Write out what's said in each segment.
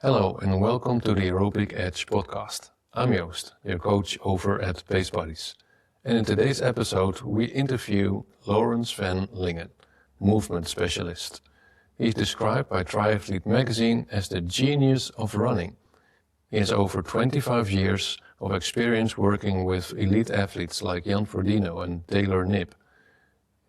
Hello and welcome to the Aerobic Edge podcast. I'm Joost, your coach over at Pace Buddies. And in today's episode, we interview Laurens van Lingen, movement specialist. He's described by Triathlete magazine as the genius of running. He has over 25 years of experience working with elite athletes like Jan Frodeno and Taylor Knibb.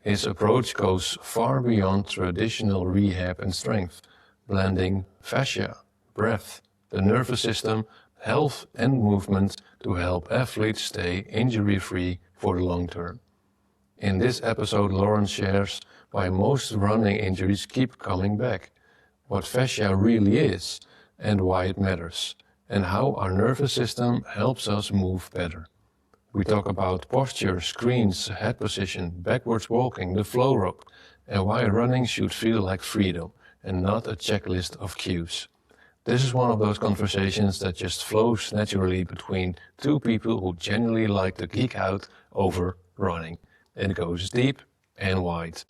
His approach goes far beyond traditional rehab and strength, blending fascia, breath, the nervous system, health and movement to help athletes stay injury-free for the long term. In this episode, Laurens shares why most running injuries keep coming back, what fascia really is and why it matters, and how our nervous system helps us move better. We talk about posture, screens, head position, backwards walking, the flow rope, and why running should feel like freedom and not a checklist of cues. This is one of those conversations that just flows naturally between two people who genuinely like to geek out over running. It goes deep and wide.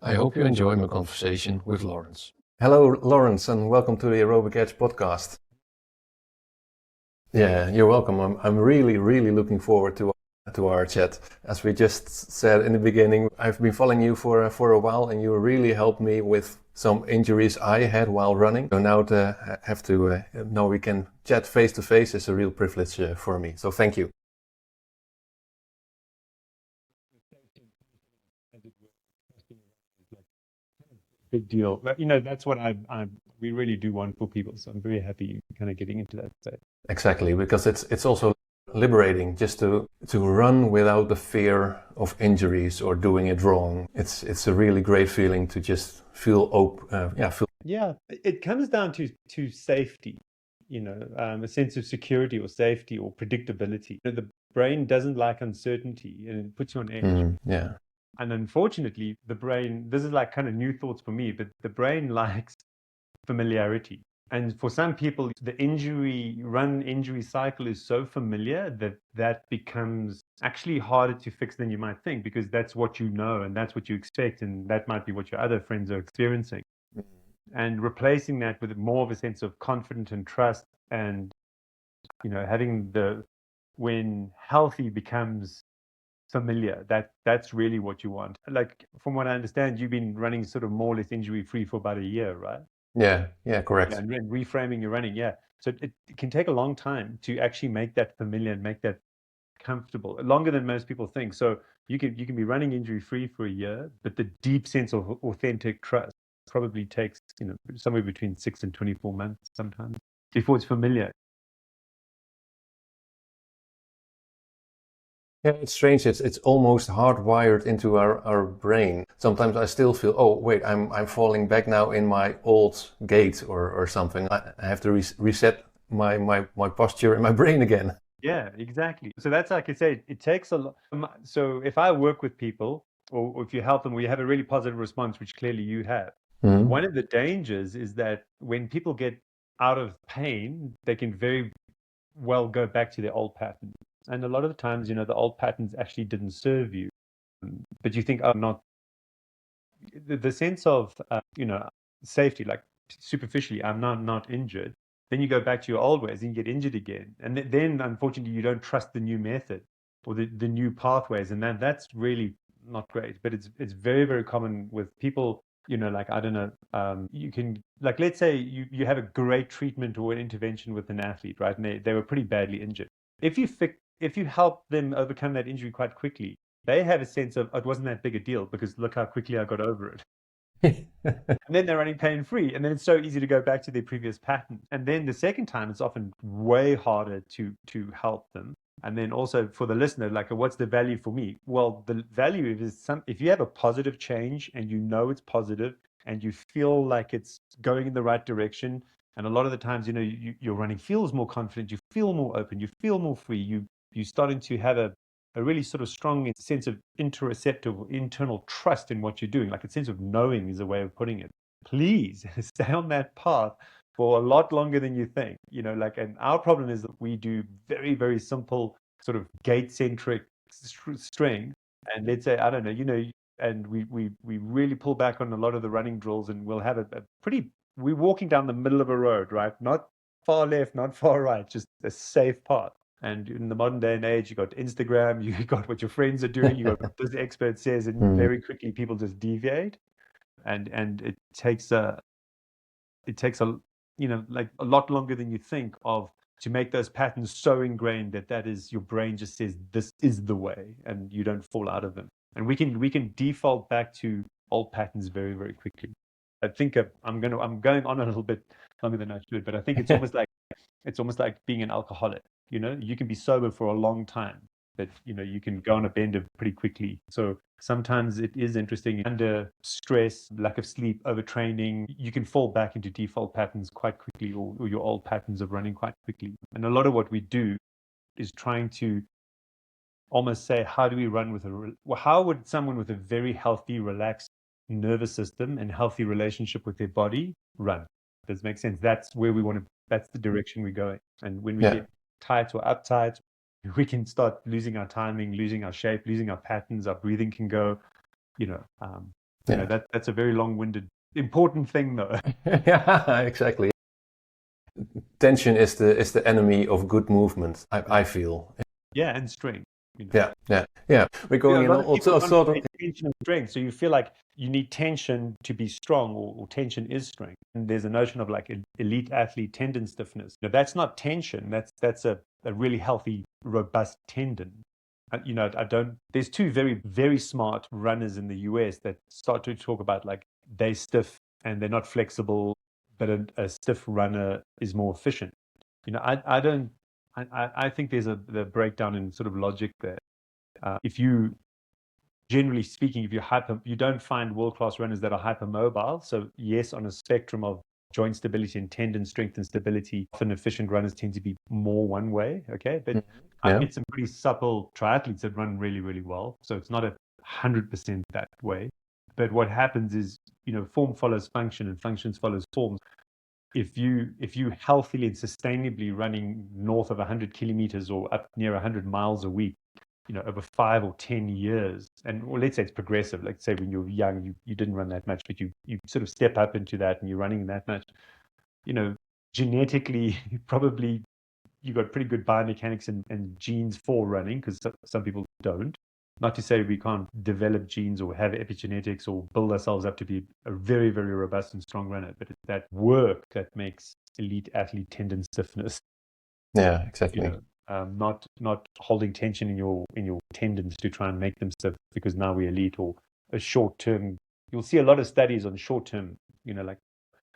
I hope you enjoy my conversation with Laurens. Hello, Laurens, and welcome to the Aerobic Edge podcast. Yeah, you're welcome. I'm really looking forward to our chat. As we just said in the beginning, I've been following you for a while, and you really helped me with some injuries I had while running. So now now we can chat face to face is a real privilege for me. So thank you. Big deal. But, that's what we really do want for people. So I'm very happy kind of getting into that state. Exactly, because it's also liberating just to run without the fear of injuries or doing it wrong. It's a really great feeling to just feel open. Yeah, it comes down to safety, a sense of security or safety or predictability. The brain doesn't like uncertainty and it puts you on edge. Yeah. And unfortunately, the brain, this is like kind of new thoughts for me, but the brain likes familiarity. And for some people, the injury cycle is so familiar that becomes actually harder to fix than you might think, because that's what you know and that's what you expect, and that might be what your other friends are experiencing. And replacing that with more of a sense of confidence and trust, and having when healthy becomes familiar, that's really what you want. Like, from what I understand, you've been running sort of more or less injury free for about a year, right? Yeah, correct. Yeah, and reframing your running, yeah. So it can take a long time to actually make that familiar and make that comfortable, longer than most people think. So you can be running injury free for a year, but the deep sense of authentic trust probably takes somewhere between 6 and 24 months sometimes before it's familiar. Yeah, it's strange. It's almost hardwired into our brain. Sometimes I still feel, oh wait, I'm falling back now in my old gait or something. I have to reset my posture in my brain again. Yeah, exactly. So that's, like I say, it takes a lot. So if I work with people, or if you help them, we have a really positive response, which clearly you have. One of the dangers is that when people get out of pain, they can very well go back to their old patterns. And a lot of the times, the old patterns actually didn't serve you. But you think, oh, not the sense of, safety, like superficially, I'm not injured. Then you go back to your old ways and you get injured again. And then, unfortunately, you don't trust the new method or the new pathways. And that's really not great. But it's very, very common with people, like, I don't know, you can, like, let's say you have a great treatment or an intervention with an athlete, right? And they were pretty badly injured. If you help them overcome that injury quite quickly, they have a sense of, oh, it wasn't that big a deal because look how quickly I got over it. And then they're running pain free. And then it's so easy to go back to their previous pattern. And then the second time, it's often way harder to help them. And then also for the listener, like, what's the value for me? Well, the value is if you have a positive change and you know it's positive and you feel like it's going in the right direction. And a lot of the times, your running feels more confident, you feel more open, you feel more free, you're starting to have a really sort of strong sense of interoceptive or internal trust in what you're doing, like a sense of knowing is a way of putting it. Please stay on that path for a lot longer than you think. And our problem is that we do very, very simple sort of gait-centric strength. And let's say, I don't know, and we really pull back on a lot of the running drills, and we'll have we're walking down the middle of a road, right? Not far left, not far right, just a safe path. And in the modern day and age, you got Instagram, you got what your friends are doing, you got what this expert says, and very quickly people just deviate. And it takes a like a lot longer than you think to make those patterns so ingrained that is your brain just says this is the way, and you don't fall out of them. And we can default back to old patterns very, very quickly. I think I'm going on a little bit longer than I should, but I think it's almost like being an alcoholic. You can be sober for a long time, but you can go on a bender pretty quickly. So sometimes it is interesting under stress, lack of sleep, overtraining, you can fall back into default patterns quite quickly, or your old patterns of running quite quickly. And a lot of what we do is trying to almost say, how do we run how would someone with a very healthy, relaxed nervous system and healthy relationship with their body run? Does it make sense? That's where that's the direction we're going. And when we get tight or uptight, we can start losing our timing, losing our shape, losing our patterns. Our breathing can go, that's a very long-winded, important thing though. Yeah, exactly. Tension is the enemy of good movement, I feel. Yeah, and strength. Yeah. We're going in also sort of tension and strength. So you feel like you need tension to be strong, or tension is strength. And there's a notion of like elite athlete tendon stiffness. That's not tension. That's a really healthy, robust tendon. There's two very, very smart runners in the US that start to talk about like they're stiff and they're not flexible, but a stiff runner is more efficient. I think there's the breakdown in sort of logic there. Generally speaking, if you don't find world-class runners that are hypermobile. So yes, on a spectrum of joint stability and tendon strength and stability, often efficient runners tend to be more one way. Okay, but I met some pretty supple triathletes that run really, really well. So it's not 100% that way. But what happens is, form follows function and functions follows forms. If you healthily and sustainably running north of 100 kilometers or up near 100 miles a week, over 5 or 10 years, or let's say it's progressive. Let's say when you're young, you didn't run that much, but you sort of step up into that and you're running that much. Genetically, probably you got pretty good biomechanics and genes for running, because some people don't. Not to say we can't develop genes or have epigenetics or build ourselves up to be a very, very robust and strong runner, but it's that work that makes elite athlete tendon stiffness. Yeah, exactly. Not holding tension in your tendons to try and make them stiff because now we're elite, or a short term. You'll see a lot of studies on short term. Like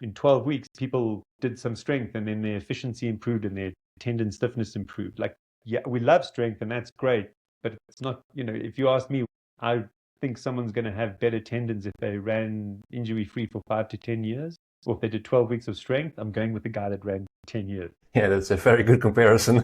in 12 weeks, people did some strength and then their efficiency improved and their tendon stiffness improved. Like, yeah, we love strength and that's great, but it's not. If you ask me, I think someone's going to have better tendons if they ran injury free for 5 to 10 years. Or if they did 12 weeks of strength, I'm going with the guy that ran 10 years. Yeah, that's a very good comparison.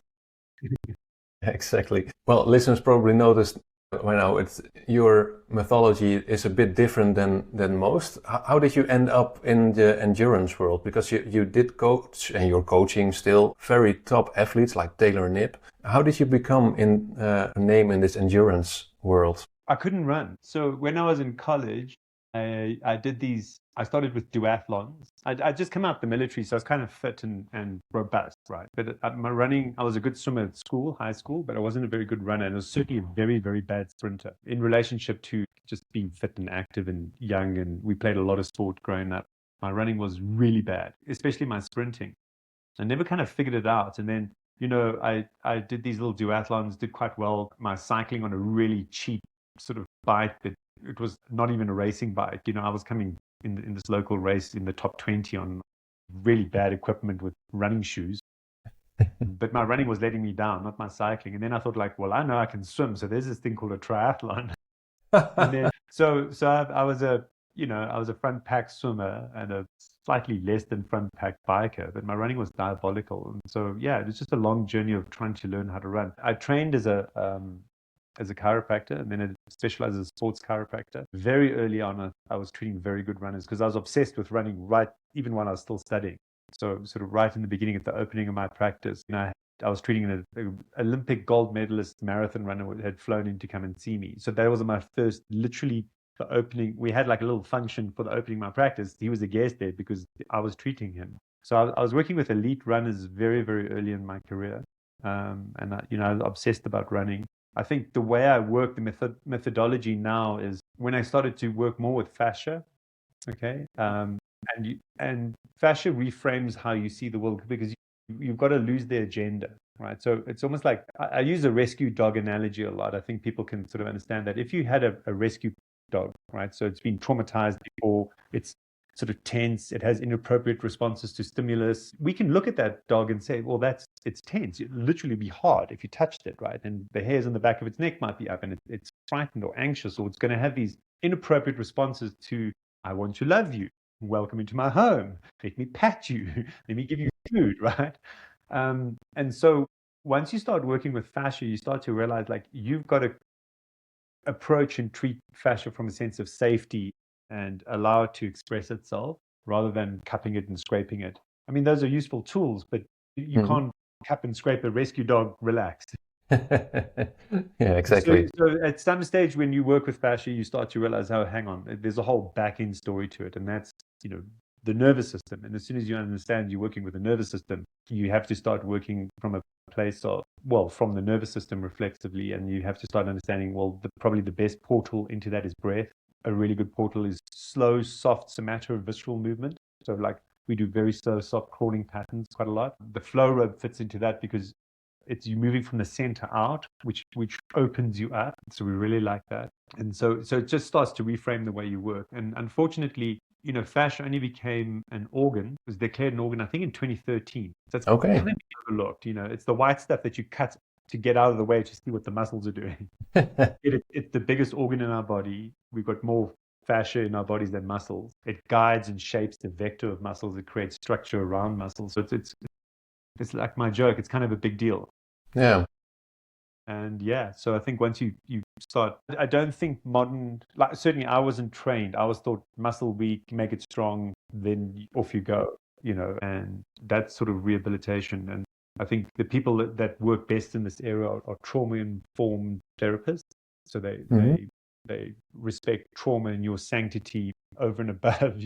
Exactly. Well, listeners probably noticed by now your methodology is a bit different than most. How did you end up in the endurance world? Because you did coach and you're coaching still very top athletes like Taylor Knibb. How did you become a name in this endurance world? I couldn't run. So when I was in college, I did these. I started with duathlons. I just come out the military, so I was kind of fit and robust, right? But my running, I was a good swimmer at school, high school, but I wasn't a very good runner, and I was certainly a very, very bad sprinter in relationship to just being fit and active and young. And we played a lot of sport growing up. My running was really bad, especially my sprinting. I never kind of figured it out, and then I did these little duathlons, did quite well. My cycling on a really cheap sort of bike that it was not even a racing bike. I was coming in this local race in the top 20 on really bad equipment with running shoes. But my running was letting me down, not my cycling. And then I thought like, well, I know I can swim. So there's this thing called a triathlon. And then, so I was a front pack swimmer and a slightly less than front pack biker, but my running was diabolical. And so, yeah, it was just a long journey of trying to learn how to run. I trained as a chiropractor, and then I specialized as a sports chiropractor. Very early on, I was treating very good runners because I was obsessed with running right, even when I was still studying. So sort of right in the beginning, at the opening of my practice, I was treating an Olympic gold medalist marathon runner who had flown in to come and see me. So that was my first, literally the opening. We had like a little function for the opening of my practice. He was a guest there because I was treating him. So I was working with elite runners very, very early in my career. And I was obsessed about running. I think the way I work, the methodology now is when I started to work more with fascia, okay? And fascia reframes how you see the world because you've got to lose the agenda, right? So it's almost like I use a rescue dog analogy a lot. I think people can sort of understand that if you had a rescue dog, right? So it's been traumatized before, it's sort of tense, it has inappropriate responses to stimulus. We can look at that dog and say, well, it's tense. It'd literally be hard if you touched it, right? And the hairs on the back of its neck might be up and it's frightened or anxious, or it's going to have these inappropriate responses to, I want to love you. Welcome into my home. Let me pat you. Let me give you food, right? And so once you start working with fascia, you start to realize like you've got to approach and treat fascia from a sense of safety and allow it to express itself rather than cupping it and scraping it. I mean, those are useful tools, but you can't cup and scrape a rescue dog relaxed. Yeah, exactly. So at some stage when you work with fascia, you start to realize, oh, hang on, there's a whole back end story to it. And that's, the nervous system. And as soon as you understand you're working with the nervous system, you have to start working from a place of, well, from the nervous system reflexively. And you have to start understanding, well, probably the best portal into that is breath. A really good portal is slow, soft somatovisceral movement. So like we do very slow, soft crawling patterns quite a lot. The flow rope fits into that because it's you moving from the center out, which opens you up. So we really like that. And so it just starts to reframe the way you work. And unfortunately, fascia only became an organ, was declared an organ, I think, in 2013. So it's Okay. kind of overlooked. It's the white stuff that you cut to get out of the way to see what the muscles are doing. It's the biggest organ in our body. We've got more fascia in our bodies than muscles. It guides and shapes the vector of muscles. It creates structure around muscles. So it's like my joke. It's kind of a big deal. Yeah. And yeah, so I think once you start, I don't think like certainly I wasn't trained. I was taught muscle weak, make it strong, then off you go, and that's sort of rehabilitation. And I think the people that work best in this area are trauma-informed therapists. So they respect trauma and your sanctity over and above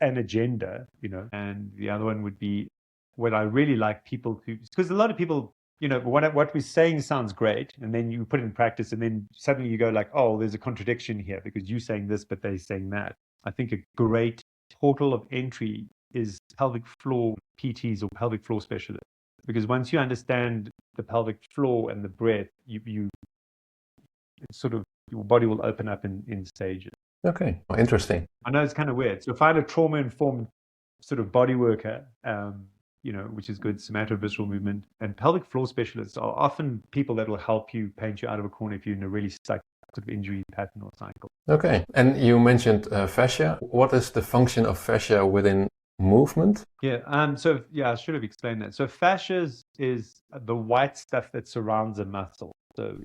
an agenda, and the other one would be what I really like people to, because a lot of people, what we're saying sounds great, and then you put it in practice, and then suddenly you go like, oh, there's a contradiction here because you're saying this, but they're saying that. I think a great portal of entry is pelvic floor PTs or pelvic floor specialists, because once you understand the pelvic floor and the breath, you sort of your body will open up in stages. Okay, interesting. I know it's kind of weird. So find a trauma-informed sort of body worker, which is good, somatovisceral movement. And pelvic floor specialists are often people that will help you paint you out of a corner if you're in a really stuck sort of injury pattern or cycle. Okay, and you mentioned fascia. What is the function of fascia within movement? Yeah, I should have explained that. So fascia is the white stuff that surrounds a muscle. So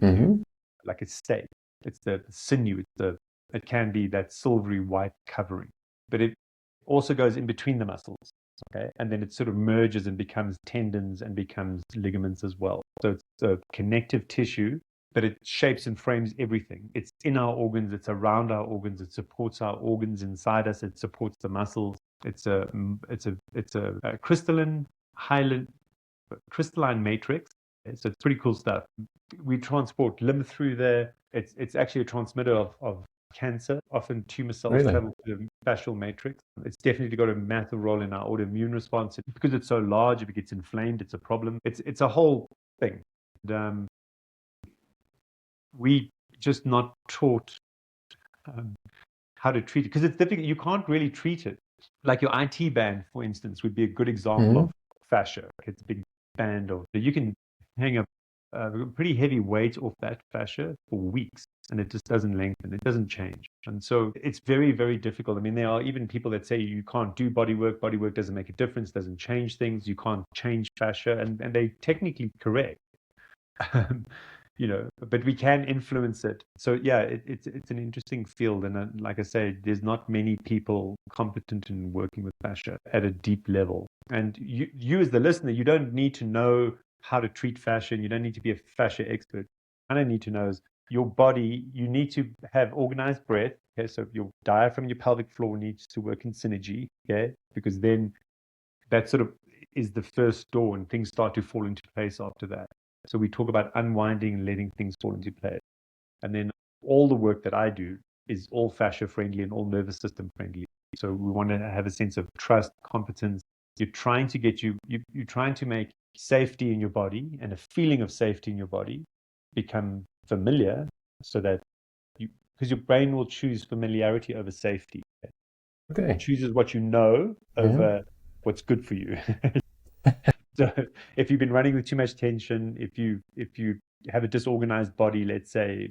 like a steak, it's the sinew, it can be that silvery white covering, but it also goes in between the muscles. Okay, and then it sort of merges and becomes tendons and becomes ligaments as well. So it's a connective tissue, but it shapes and frames everything. It's in our organs, it's around our organs, it supports our organs inside us, it supports the muscles. It's a crystalline matrix. So it's pretty cool stuff. We transport lymph through there. It's actually a transmitter of cancer. Often tumor cells travel to the fascial matrix. It's definitely got a massive role in our autoimmune response. Because it's so large, if it gets inflamed, it's a problem. It's a whole thing. And, we just not taught how to treat it because it's difficult. You can't really treat it. Like your IT band, for instance, would be a good example of fascia. It's a big band you can hang a pretty heavy weight off that fascia for weeks and it just doesn't lengthen, it doesn't change. And so it's very, very difficult. I mean, there are even people that say you can't do body work doesn't make a difference, doesn't change things, you can't change fascia, and they're technically correct. But we can influence it. So yeah, it's an interesting field, and like I say, there's not many people competent in working with fascia at a deep level. And you as the listener, you don't need to know how to treat fascia, and you don't need to be a fascia expert. I don't need to know is your body. You need to have organized breath. Okay, so your diaphragm, your pelvic floor needs to work in synergy. Okay, because then that sort of is the first door, and things start to fall into place after that. So we talk about unwinding and letting things fall into place. And then all the work that I do is all fascia friendly and all nervous system friendly. So we want to have a sense of trust, competence. You're trying to you're trying to make safety in your body and a feeling of safety in your body become familiar, so that because your brain will choose familiarity over safety. Okay. It chooses what you know over what's good for you. So if you've been running with too much tension, if you have a disorganized body, let's say,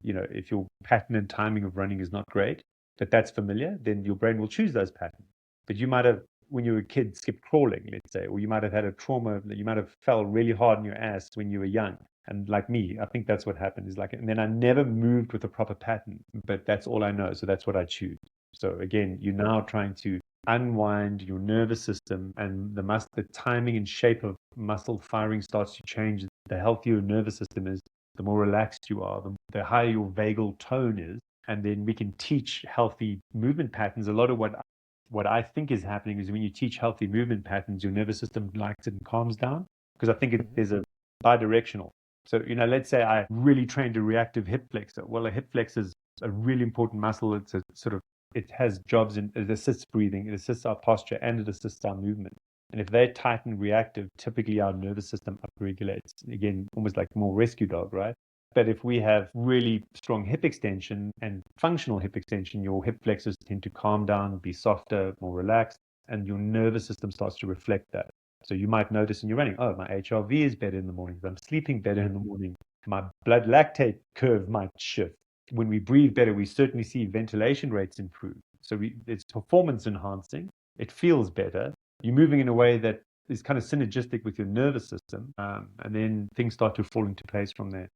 if your pattern and timing of running is not great, that's familiar, then your brain will choose those patterns. But you might have, when you were a kid, skipped crawling, let's say, or you might have had a trauma, you might have fell really hard on your ass when you were young. And like me, I think that's what happened is and then I never moved with a proper pattern, but that's all I know. So that's what I choose. So again, you're now trying to unwind your nervous system, and the timing and shape of muscle firing starts to change. The healthier your nervous system is, the more relaxed you are, the higher your vagal tone is, and then we can teach healthy movement patterns. A lot of what I think is happening is when you teach healthy movement patterns, your nervous system likes it and calms down, because I think there's a bidirectional. So, let's say I really trained a reactive hip flexor. Well, a hip flexor is a really important muscle. It's a sort of, it has jobs in, it assists breathing, it assists our posture, and it assists our movement. And if they're tight and reactive, typically our nervous system upregulates. Again, almost like more rescue dog, right? But if we have really strong hip extension and functional hip extension, your hip flexors tend to calm down, be softer, more relaxed, and your nervous system starts to reflect that. So you might notice in your running, oh, my HRV is better in the morning. I'm sleeping better in the morning. My blood lactate curve might shift. When we breathe better, we certainly see ventilation rates improve. So it's performance enhancing. It feels better. You're moving in a way that is kind of synergistic with your nervous system. And then things start to fall into place from there.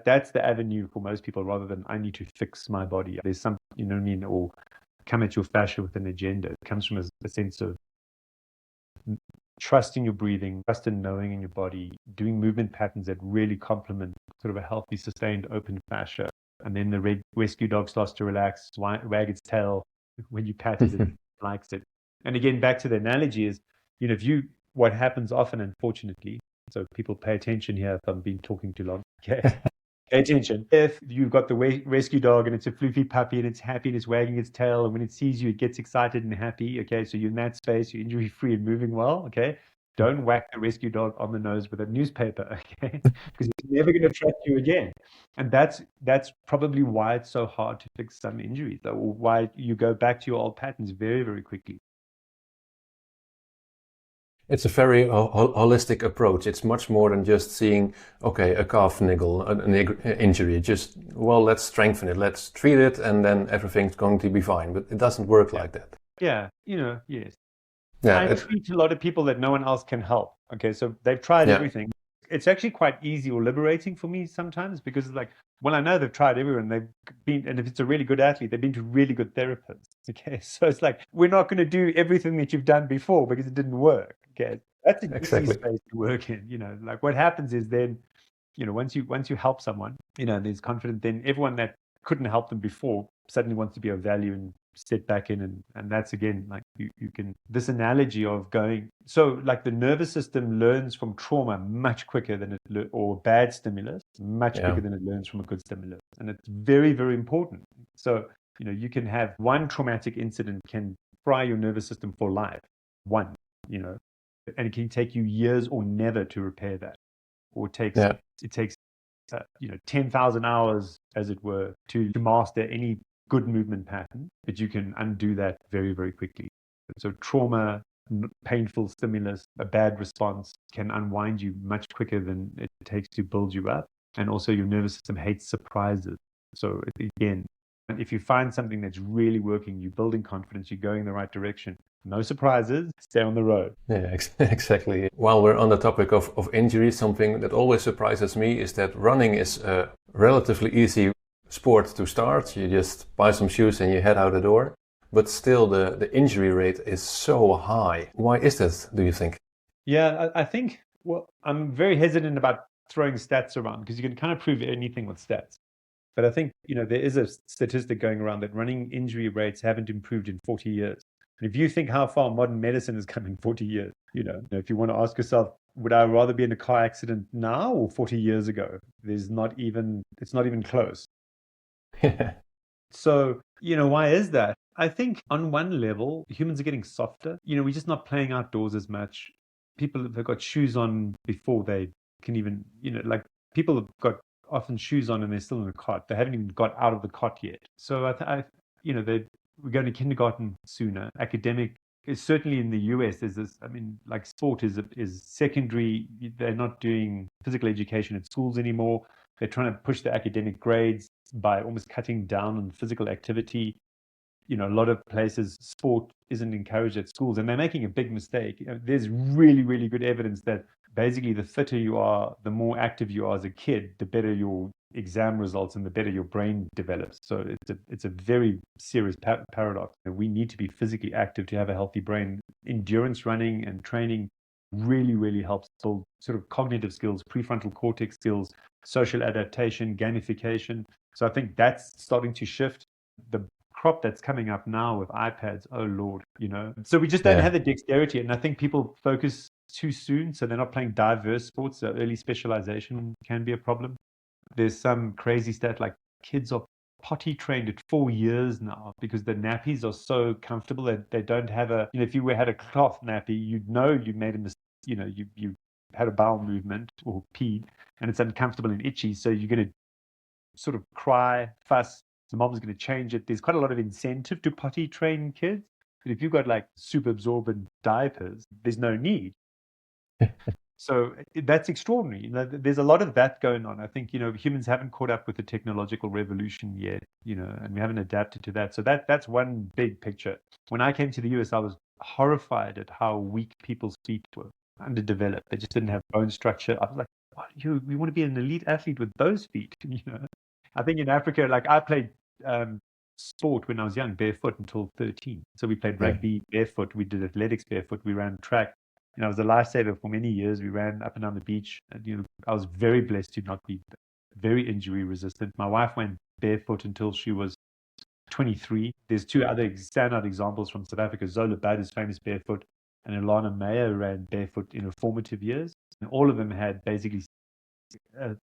That's the avenue for most people, rather than I need to fix my body. There's some, you know what I mean, or come at your fascia with an agenda. It comes from a sense of trust in your breathing, trust in knowing in your body, doing movement patterns that really complement sort of a healthy, sustained, open fascia. And then the rescue dog starts to relax, wag its tail when you pat it, it likes it. And again, back to the analogy is, what happens often, unfortunately, so people pay attention here if I've been talking too long. Okay. Pay attention. If you've got the rescue dog and it's a floofy puppy and it's happy and it's wagging its tail, and when it sees you, it gets excited and happy. Okay, so you're in that space, you're injury free and moving well. Okay, don't whack the rescue dog on the nose with a newspaper. Okay, because it's never going to trust you again. And that's probably why it's so hard to fix some injuries, or why you go back to your old patterns very, very quickly. It's a very holistic approach. It's much more than just seeing, okay, a calf niggle, an injury. Just, well, let's strengthen it, let's treat it, and then everything's going to be fine. But it doesn't work like that. Yeah, yes. Yeah, I treat a lot of people that no one else can help. Okay, so they've tried everything. It's actually quite easy or liberating for me sometimes, because it's like, well, I know they've tried everyone. They've been, and if it's a really good athlete, they've been to really good therapists. Okay, so it's like, we're not going to do everything that you've done before because it didn't work. Okay, that's an easy space to work in. Like what happens is then, once you help someone, there's confidence. Then everyone that couldn't help them before suddenly wants to be of value and step back in, and that's again like you can, this analogy of going, so like the nervous system learns from trauma much quicker than or bad stimulus much quicker than it learns from a good stimulus, and it's very, very important. So you can have one traumatic incident can fry your nervous system for life, and it can take you years or never to repair that, or it takes 10,000 hours, as it were, to master any good movement pattern, but you can undo that very, very quickly. So trauma, painful stimulus, a bad response can unwind you much quicker than it takes to build you up. And also your nervous system hates surprises. So again, if you find something that's really working, you're building confidence, you're going in the right direction, no surprises, stay on the road. Yeah, exactly. While we're on the topic of injuries, something that always surprises me is that running is a relatively easy sport to start. You just buy some shoes and you head out the door. But still, the injury rate is so high. Why is that, do you think? Yeah, I think, well, I'm very hesitant about throwing stats around, because you can kind of prove anything with stats. But I think, there is a statistic going around that running injury rates haven't improved in 40 years. And if you think how far modern medicine has come in 40 years, if you want to ask yourself, would I rather be in a car accident now or 40 years ago? It's not even close. So, why is that? I think on one level, humans are getting softer. We're just not playing outdoors as much. People have got shoes on before they can even, like people have got often shoes on and they're still in a cot. They haven't even got out of the cot yet. So we're going to kindergarten sooner. Academic is certainly in the US. There's this, like sport is secondary. They're not doing physical education at schools anymore. They're trying to push the academic grades by almost cutting down on physical activity. A lot of places sport isn't encouraged at schools, and they're making a big mistake. There's really, really good evidence that basically the fitter you are, the more active you are as a kid, the better your exam results and the better your brain develops. So it's a very serious paradox. We need to be physically active to have a healthy brain. Endurance running and training really, really helps build sort of cognitive skills, prefrontal cortex skills, social adaptation, gamification. So I think that's starting to shift. The crop that's coming up now with iPads, oh Lord, So we just don't have the dexterity. And I think people focus too soon. So they're not playing diverse sports. So early specialization can be a problem. There's some crazy stat like kids are potty trained at 4 years now because the nappies are so comfortable that they don't have if you had a cloth nappy, you made a mistake, you had a bowel movement or peed and it's uncomfortable and itchy. So you're going to sort of cry, fuss. The mom's going to change it. There's quite a lot of incentive to potty train kids. But if you've got like super absorbent diapers, there's no need. So that's extraordinary. There's a lot of that going on. I think, humans haven't caught up with the technological revolution yet, and we haven't adapted to that. So that's one big picture. When I came to the US, I was horrified at how weak people's feet were, underdeveloped. They just didn't have bone structure. I was like, what, we want to be an elite athlete with those feet, I think in Africa, like I played sport when I was young, barefoot until 13. So we played rugby barefoot. We did athletics barefoot. We ran track. I was a lifesaver for many years. We ran up and down the beach. And, I was very blessed to not be very injury resistant. My wife went barefoot until she was 23. There's two other standout examples from South Africa. Zola Budd is famous barefoot, and Ilana Meyer ran barefoot in her formative years. And all of them had basically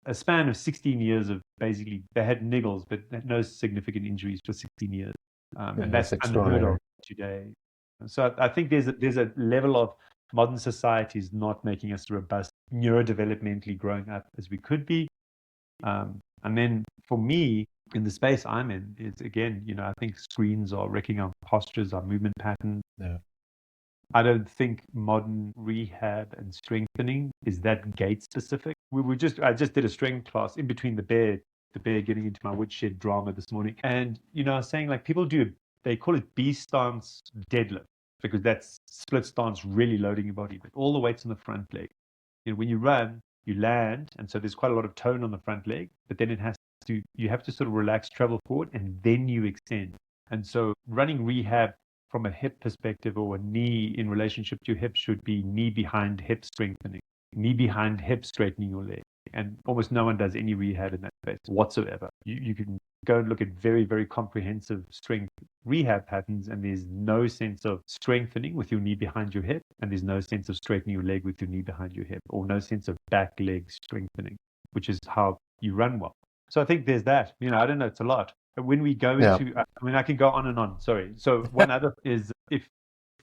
a span of 16 years of basically, they had niggles, but no significant injuries for 16 years. And that's unheard of today. So I think there's a level of modern society is not making us robust, neurodevelopmentally growing up as we could be. And then for me, in the space I'm in, is again, I think screens are wrecking our postures, our movement patterns. Yeah. I don't think modern rehab and strengthening is that gait specific. I just did a strength class in between the bear getting into my woodshed drama this morning. And, I was saying like people they call it B stance deadlift because that's split stance, really loading your body, but all the weight's on the front leg. When you run, you land. And so there's quite a lot of tone on the front leg, but then you have to sort of relax, travel forward, and then you extend. And so running rehab from a hip perspective or a knee in relationship to hip should be knee behind hip strengthening, knee behind hip straightening your leg. And almost no one does any rehab in that space whatsoever. You can go and look at very, very comprehensive strength rehab patterns, and there's no sense of strengthening with your knee behind your hip, and there's no sense of straightening your leg with your knee behind your hip, or no sense of back leg strengthening, which is how you run well. So I think there's that. I don't know, it's a lot. But when we go into, I can go on and on. Sorry. So one other is if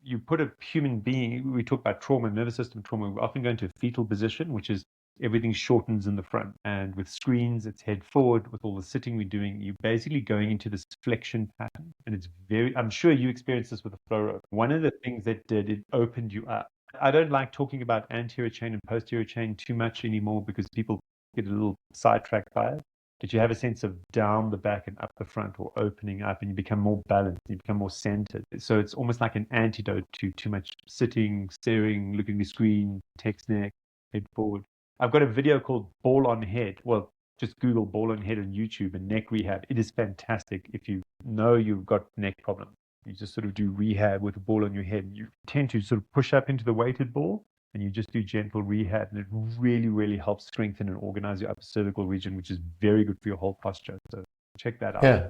you put a human being, we talk about trauma, nervous system trauma, we often go into a fetal position, which is everything shortens in the front. And with screens, it's head forward. With all the sitting we're doing, you're basically going into this flexion pattern. And it's I'm sure you experienced this with a flow rope. One of the things that it opened you up. I don't like talking about anterior chain and posterior chain too much anymore because people get a little sidetracked by it. That you have a sense of down the back and up the front, or opening up, and you become more balanced, you become more centered. So it's almost like an antidote to too much sitting, staring, looking at the screen, text neck, head forward. I've got a video called Ball on Head. Well, just Google Ball on Head on YouTube and neck rehab. It is fantastic if you know you've got neck problems. You just sort of do rehab with a ball on your head. You tend to sort of push up into the weighted ball, and you just do gentle rehab, and it really, really helps strengthen and organize your upper cervical region, which is very good for your whole posture. So check that out. Yeah.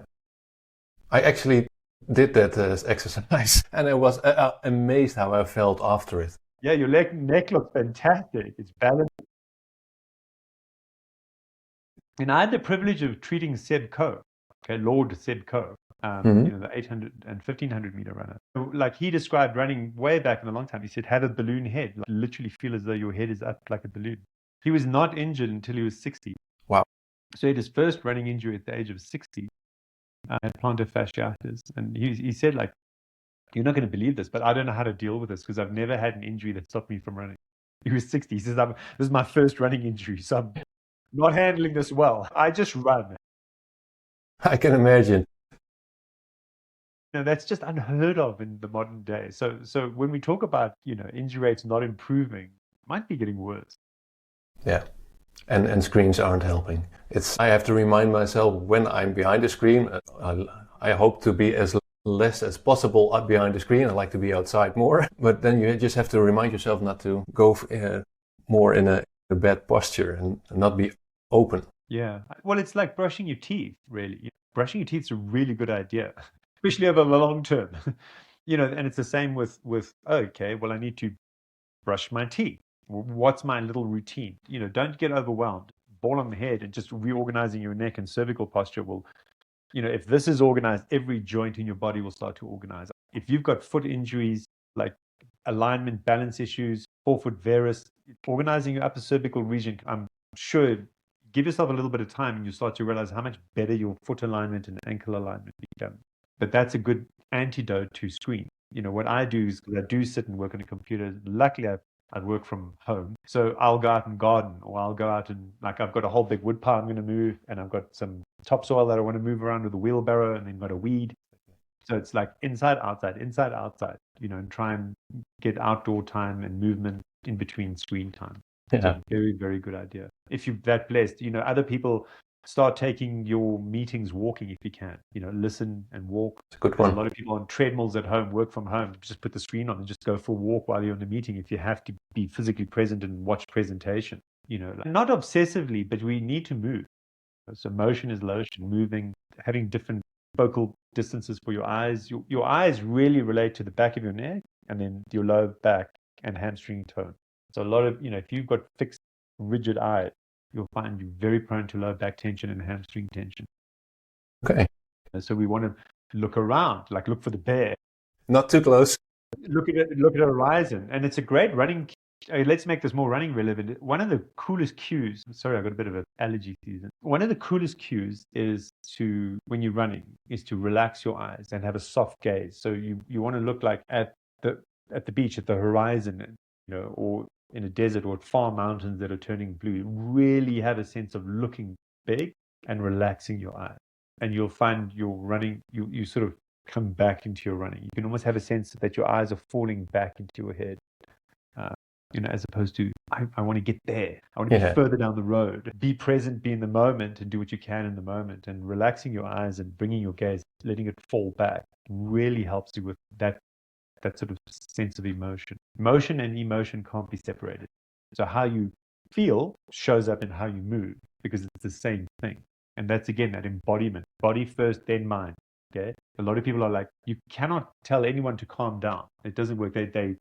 I actually did that exercise, and I was amazed how I felt after it. Yeah, your neck looks fantastic. It's balanced. And I had the privilege of treating Seb Coe, Lord Seb Coe, the 800 and 1500 meter runner. Like he described running way back in a long time. He said, have a balloon head, like, literally feel as though your head is up like a balloon. He was not injured until he was 60. Wow. So he had his first running injury at the age of 60, had plantar fasciitis. And he said, like, you're not going to believe this, but I don't know how to deal with this because I've never had an injury that stopped me from running. He was 60. He says, this is my first running injury, so I'm not handling this well. I just run. I can imagine. That's just unheard of in the modern day. So when we talk about, injury rates not improving, it might be getting worse. Yeah. And screens aren't helping. I have to remind myself when I'm behind the screen, I hope to be as less as possible behind the screen. I like to be outside more, but then you just have to remind yourself not to go more in a bad posture and not be open. Yeah. Well, it's like brushing your teeth, really. Brushing your teeth is a really good idea, especially over the long term. And it's the same with, okay, well, I need to brush my teeth. What's my little routine? Don't get overwhelmed. Ball on the head and just reorganizing your neck and cervical posture will, if this is organized, every joint in your body will start to organize. If you've got foot injuries, like alignment, balance issues, forefoot varus, organizing your upper cervical region, I'm sure, give yourself a little bit of time and you start to realize how much better your foot alignment and ankle alignment become. But that's a good antidote to screen. What I do is I do sit and work on a computer. Luckily, I work from home. So I'll go out and garden, or I'll go out and, like, I've got a whole big wood pile I'm going to move, and I've got some topsoil that I want to move around with a wheelbarrow, and then got a weed. So it's like inside, outside, and try and get outdoor time and movement in between screen time. Yeah. So very, very good idea. If you're that blessed, other people, start taking your meetings walking if you can. Listen and walk. It's a good one. A lot of people on treadmills at home, work from home, just put the screen on and just go for a walk while you're in the meeting if you have to be physically present and watch presentation. Not obsessively, but we need to move. So motion is lotion, moving, having different focal distances for your eyes. Your eyes really relate to the back of your neck and then your lower back and hamstring tone. So a lot of, if you've got fixed, rigid eyes, you'll find you're very prone to low back tension and hamstring tension. Okay. So we want to look around, like look for the bear. Not too close. Look at it, look at the horizon. And it's a great running. Let's make this more running relevant. One of the coolest cues, sorry, I got a bit of an allergy season. One of the coolest cues is when you're running, is to relax your eyes and have a soft gaze. So you want to look like at the beach, at the horizon, or in a desert or at far mountains that are turning blue. Really have a sense of looking big and relaxing your eyes. And you'll find you're running, you sort of come back into your running. You can almost have a sense that your eyes are falling back into your head. As opposed to, I want to get there. I want to be further down the road. Be present, be in the moment, and do what you can in the moment. And relaxing your eyes and bringing your gaze, letting it fall back, really helps you with that sort of sense of emotion. Motion and emotion can't be separated. So how you feel shows up in how you move, because it's the same thing. And that's, again, that embodiment. Body first, then mind. Okay. A lot of people are like, you cannot tell anyone to calm down. It doesn't work. They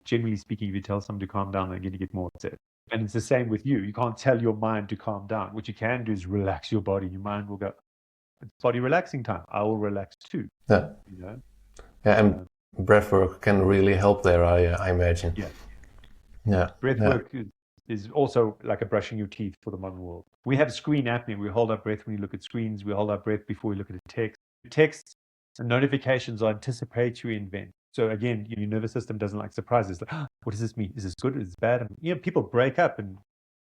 generally speaking, if you tell someone to calm down, they're going to get more upset. And it's the same with you. You can't tell your mind to calm down. What you can do is relax your body. Your mind will go, it's body relaxing time. I will relax too. Yeah. Yeah, and breath work can really help there, I imagine. Yeah. Breath work is also like a brushing your teeth for the modern world. We have screen apnea. We hold our breath when we look at screens. We hold our breath before we look at a text. Texts and notifications are anticipatory events. So again, your nervous system doesn't like surprises. Like, what does this mean? Is this good? Is this bad? People break up and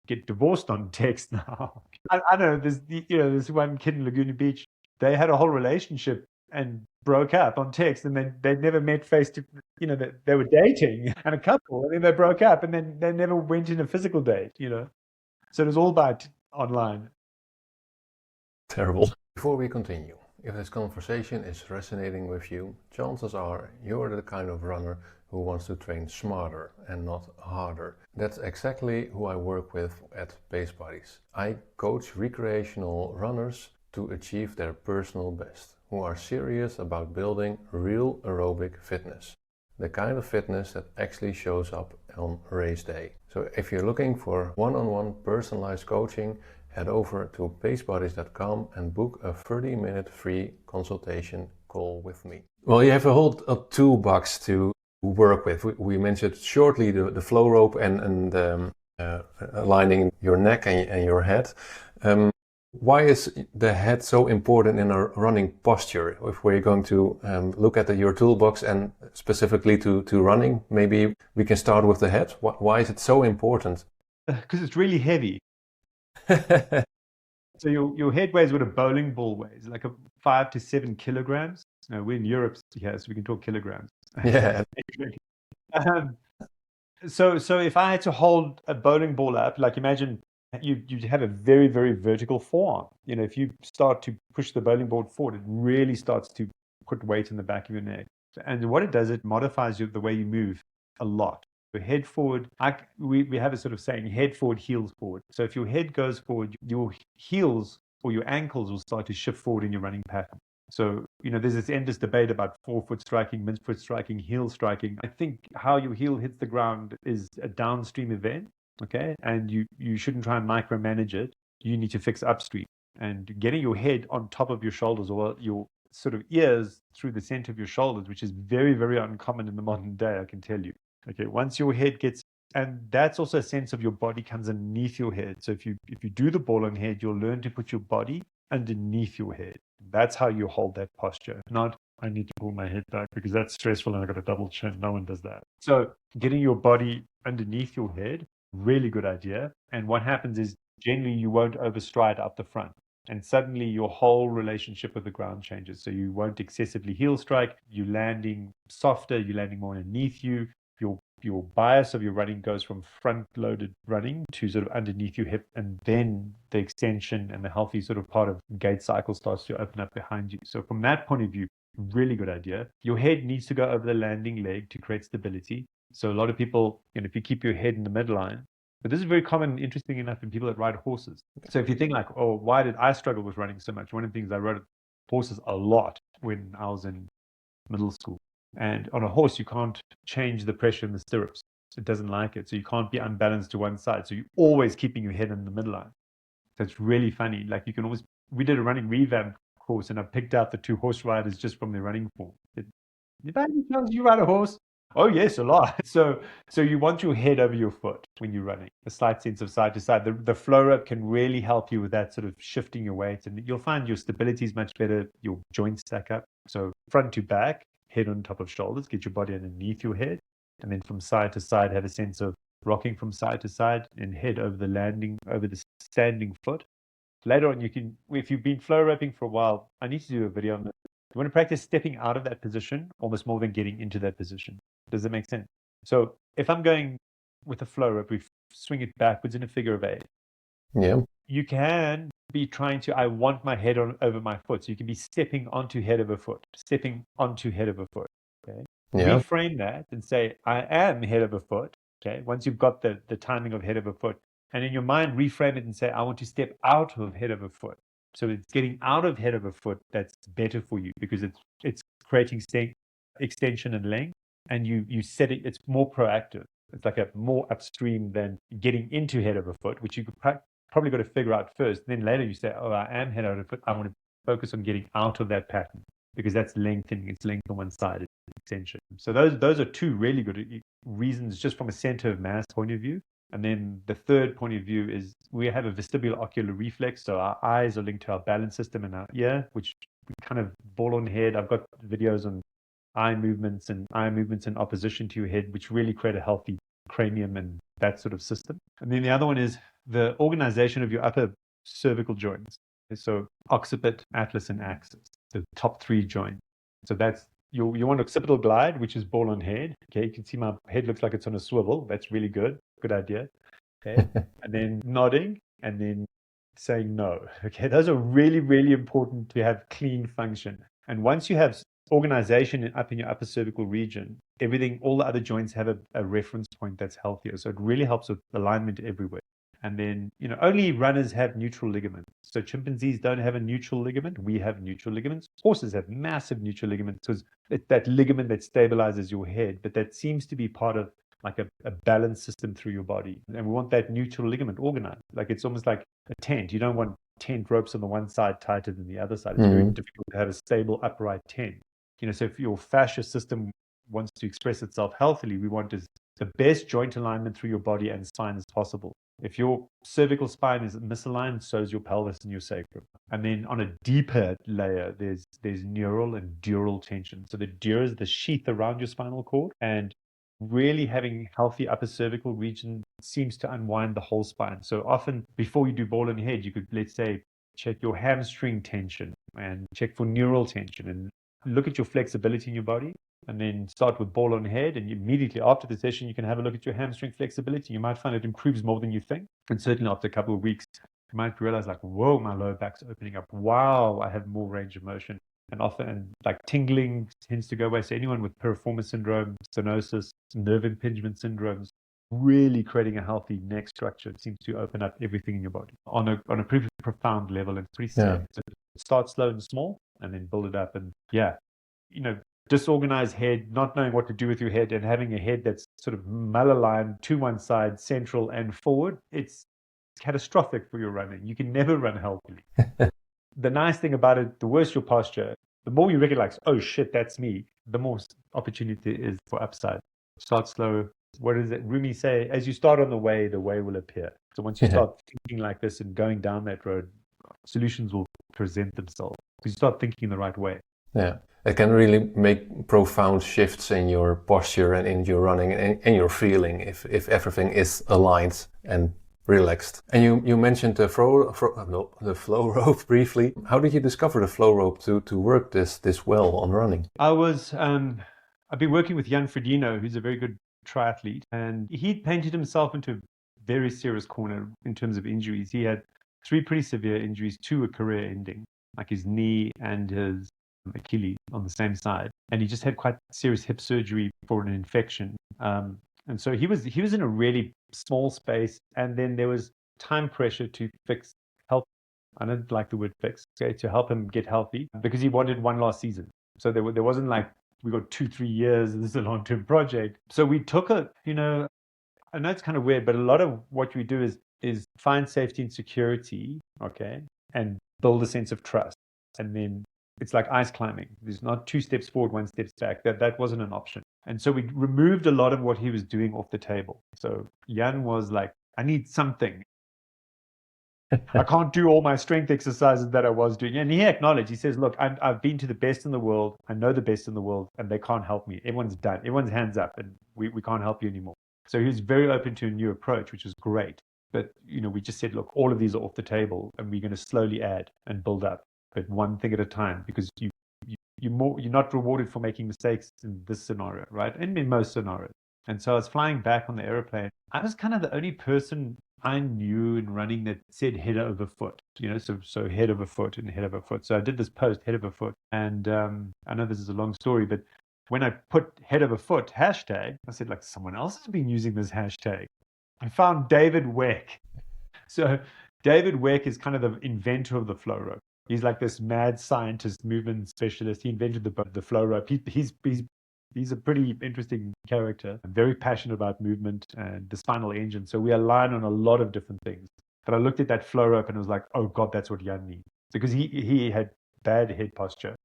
get divorced on text now. I know there's one kid in Laguna Beach. They had a whole relationship and broke up on text, and then they never met face to. They were dating and a couple, and then they broke up, and then they never went in a physical date. So it was all about online. Terrible. Before we continue, if this conversation is resonating with you, chances are you're the kind of runner who wants to train smarter and not harder. That's exactly who I work with at Pace Buddies. I coach recreational runners to achieve their personal best who are serious about building real aerobic fitness. The kind of fitness that actually shows up on race day. So if you're looking for one-on-one personalized coaching, head over to pacebodies.com and book a 30-minute free consultation call with me. Well, you have a whole toolbox to work with. We mentioned shortly the flow rope and aligning your neck and your head. Why is the head so important in our running posture? If we're going to look at your toolbox and specifically to running, maybe we can start with the head. Why is it so important? Because it's really heavy. So your head weighs what a bowling ball weighs, like 5 to 7 kilograms. No, we're in Europe here, so we can talk kilograms. Yeah. So if I had to hold a bowling ball up, like imagine you have a very, very vertical forearm. You know, if you start to push the bowling ball forward, it really starts to put weight in the back of your neck. And what it does, it modifies the way you move a lot. Your head forward, we have a sort of saying, head forward, heels forward. So if your head goes forward, your heels or your ankles will start to shift forward in your running pattern. So, you know, there's this endless debate about forefoot striking, midfoot striking, heel striking. I think how your heel hits the ground is a downstream event, okay? And you shouldn't try and micromanage it. You need to fix upstream. And getting your head on top of your shoulders or your sort of ears through the center of your shoulders, which is very, very uncommon in the modern day, I can tell you. Okay, once your head gets, and that's also a sense of your body comes underneath your head. So if you do the ball on head, you'll learn to put your body underneath your head. That's how you hold that posture. Not, I need to pull my head back because that's stressful and I got a double chin. No one does that. So getting your body underneath your head, really good idea. And what happens is generally you won't overstride up the front. And suddenly your whole relationship with the ground changes. So you won't excessively heel strike. You're landing softer. You're landing more underneath you. Your bias of your running goes from front-loaded running to sort of underneath your hip, and then the extension and the healthy sort of part of gait cycle starts to open up behind you. So from that point of view, really good idea. Your head needs to go over the landing leg to create stability. So a lot of people, you know, if you keep your head in the midline, but this is very common, interesting enough, in people that ride horses. So if you think like, oh, why did I struggle with running so much? One of the things I rode horses a lot when I was in middle school. And on a horse, you can't change the pressure in the stirrups. It doesn't like it. So you can't be unbalanced to one side. So you're always keeping your head in the midline. So it's really funny. Like you can always, we did a running revamp course and I picked out the 2 horse riders just from their running form. If by any chance you ride a horse? Oh yes, a lot. So you want your head over your foot when you're running, a slight sense of side to side. The flow rope can really help you with that sort of shifting your weight, and you'll find your stability is much better. Your joints stack up. So front to back, head on top of shoulders, get your body underneath your head, and then from side to side, have a sense of rocking from side to side and head over the standing foot. Later on, you can, if you've been flow roping for a while, I need to do a video on this. You want to practice stepping out of that position almost more than getting into that position. Does that make sense? So if I'm going with a flow rope, we swing it backwards in a figure of 8. Yeah. You can be trying to, I want my head over my foot. So you can be stepping onto head of a foot, stepping onto head of a foot. Okay. Yeah. Reframe that and say, I am head of a foot. Okay. Once you've got the timing of head of a foot, and in your mind, reframe it and say, I want to step out of head of a foot. So it's getting out of head of a foot that's better for you because it's creating extension and length, and you set it, it's more proactive. It's like a more upstream than getting into head of a foot, which you could probably got to figure out first. Then later you say, oh, I am head out of foot. I want to focus on getting out of that pattern because that's lengthening. It's length on one side, it's extension. So those are 2 really good reasons just from a center of mass point of view. And then the third point of view is we have a vestibulo-ocular reflex. So our eyes are linked to our balance system and our ear, which we kind of ball on head. I've got videos on eye movements in opposition to your head, which really create a healthy cranium and that sort of system. And then the other one is the organization of your upper cervical joints. So occiput, atlas, and axis, the top 3 joints. So that's you want occipital glide, which is ball on head. Okay, you can see my head looks like it's on a swivel. That's really good. Good idea. Okay, and then nodding, and then saying no. Okay, those are really, really important to have clean function. And once you have organization up in your upper cervical region, everything, all the other joints have a reference point that's healthier. So it really helps with alignment everywhere. And then, only runners have neutral ligaments. So chimpanzees don't have a neutral ligament. We have neutral ligaments. Horses have massive neutral ligaments because it's that ligament that stabilizes your head. But that seems to be part of like a balance system through your body. And we want that neutral ligament organized. Like it's almost like a tent. You don't want tent ropes on the one side tighter than the other side. It's very difficult to have a stable upright tent. So if your fascia system wants to express itself healthily, we want the best joint alignment through your body and spine as possible. If your cervical spine is misaligned, so is your pelvis and your sacrum. And then on a deeper layer, there's neural and dural tension. So the dura is the sheath around your spinal cord, and really having healthy upper cervical region seems to unwind the whole spine. So often before you do ball and head, you could, let's say, check your hamstring tension and check for neural tension and look at your flexibility in your body. And then start with ball on head, and immediately after the session, you can have a look at your hamstring flexibility. You might find it improves more than you think. And certainly after a couple of weeks, you might realize like, whoa, my lower back's opening up. Wow, I have more range of motion. And often like tingling tends to go away. So anyone with piriformis syndrome, stenosis, nerve impingement syndromes, really creating a healthy neck structure seems to open up everything in your body on a pretty profound level and pretty steady. Yeah. So start slow and small and then build it up. And disorganized head, not knowing what to do with your head, and having a head that's sort of malaligned to one side, central and forward, it's catastrophic for your running. You can never run healthily. The nice thing about it, the worse your posture, the more you recognize, oh shit, that's me, the more opportunity is for upside. Start slow. What does it Rumi say? As you start on the way will appear. So once you start thinking like this and going down that road, solutions will present themselves because you start thinking in the right way. Yeah. It can really make profound shifts in your posture and in your running and your feeling if everything is aligned and relaxed. And you mentioned the flow rope briefly. How did you discover the flow rope to work this well on running? I've been working with Jan Frodeno, who's a very good triathlete, and he painted himself into a very serious corner in terms of injuries. He had 3 pretty severe injuries, 2 were career ending, like his knee and his Achilles on the same side, and he just had quite serious hip surgery for an infection. And so he was in a really small space, and then there was time pressure to help. I don't like the word fix. Okay, to help him get healthy because he wanted one last season. So there wasn't like we got 2-3 years. This is a long-term project. So we took I know it's kind of weird, but a lot of what we do is find safety and security, okay, and build a sense of trust, and then. It's like ice climbing. There's not 2 steps forward, 1 step back. That wasn't an option. And so we removed a lot of what he was doing off the table. So Jan was like, I need something. I can't do all my strength exercises that I was doing. And he acknowledged, he says, look, I've been to the best in the world. I know the best in the world, and they can't help me. Everyone's done. Everyone's hands up, and we can't help you anymore. So he was very open to a new approach, which was great. But, we just said, look, all of these are off the table, and we're going to slowly add and build up. But one thing at a time, because you're not rewarded for making mistakes in this scenario, right? And in most scenarios. And so I was flying back on the airplane. I was kind of the only person I knew in running that said head over foot, so head over foot and head over foot. So I did this post, head over foot. And I know this is a long story, but when I put head over foot hashtag, I said, like, someone else has been using this hashtag. I found David Weck. So David Weck is kind of the inventor of the flow rope. He's like this mad scientist, movement specialist. He invented the flow rope. He's a pretty interesting character. I'm very passionate about movement and the spinal engine. So we align on a lot of different things. But I looked at that flow rope and I was like, oh God, that's what Jan needs. Because he had bad head posture.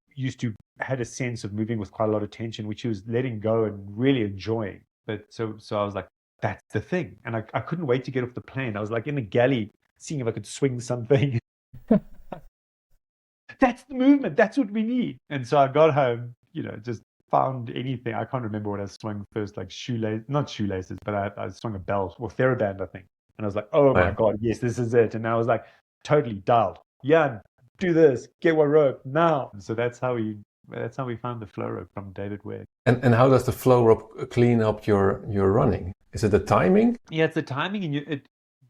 Had a sense of moving with quite a lot of tension, which he was letting go and really enjoying. But so I was like, that's the thing. And I couldn't wait to get off the plane. I was like in the galley, seeing if I could swing something. That's the movement. That's what we need. And so I got home, just found anything. I can't remember what I swung first, like not shoelaces, but I swung a belt or TheraBand, I think. And I was like, oh my God, yes, this is it. And I was like totally dialed. Yeah, do this, get one rope now. And so that's how we found the flow rope from David Ware. And how does the flow rope clean up your running? Is it the timing? Yeah, it's the timing, and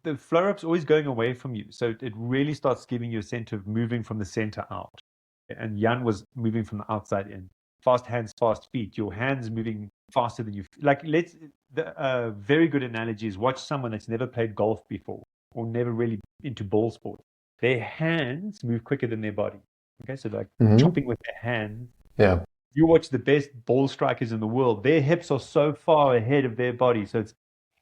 the flow rope's always going away from you. So it really starts giving you a sense of moving from the center out. And Jan was moving from the outside in. Fast hands, fast feet. Your hands moving faster than you. Like, very good analogy is watch someone that's never played golf before. or never really into ball sport, their hands move quicker than their body. Okay, so like chopping with their hands. Yeah. You watch the best ball strikers in the world, their hips are so far ahead of their body. So it's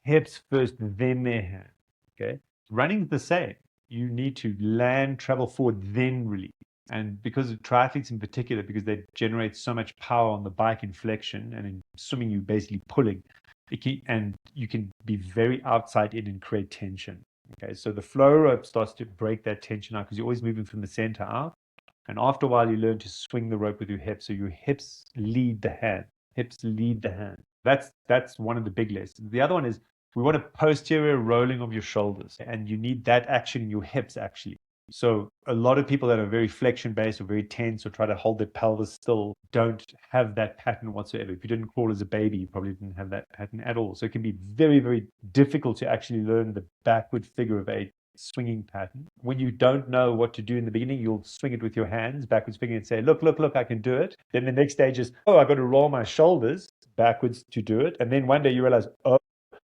hips first, then their hands. Okay. Running's the same. You need to land, travel forward, then release. And because of triathletes in particular, because they generate so much power on the bike in flexion, and in swimming, you basically pulling, and you can be very outside in and create tension. Okay. So the flow rope starts to break that tension out because you're always moving from the center out. And after a while, you learn to swing the rope with your hips. So your hips lead the hand. Hips lead the hand. That's one of the big lessons. The other one is we want a posterior rolling of your shoulders, and you need that action in your hips actually. So a lot of people that are very flexion based or very tense or try to hold their pelvis still don't have that pattern whatsoever. If you didn't crawl as a baby, you probably didn't have that pattern at all. So it can be very, very difficult to actually learn the backward figure of 8 swinging pattern. When you don't know what to do in the beginning, you'll swing it with your hands, backwards swinging, and say, look, I can do it. Then the next stage is, oh, I got to roll my shoulders backwards to do it. And then one day you realize, oh,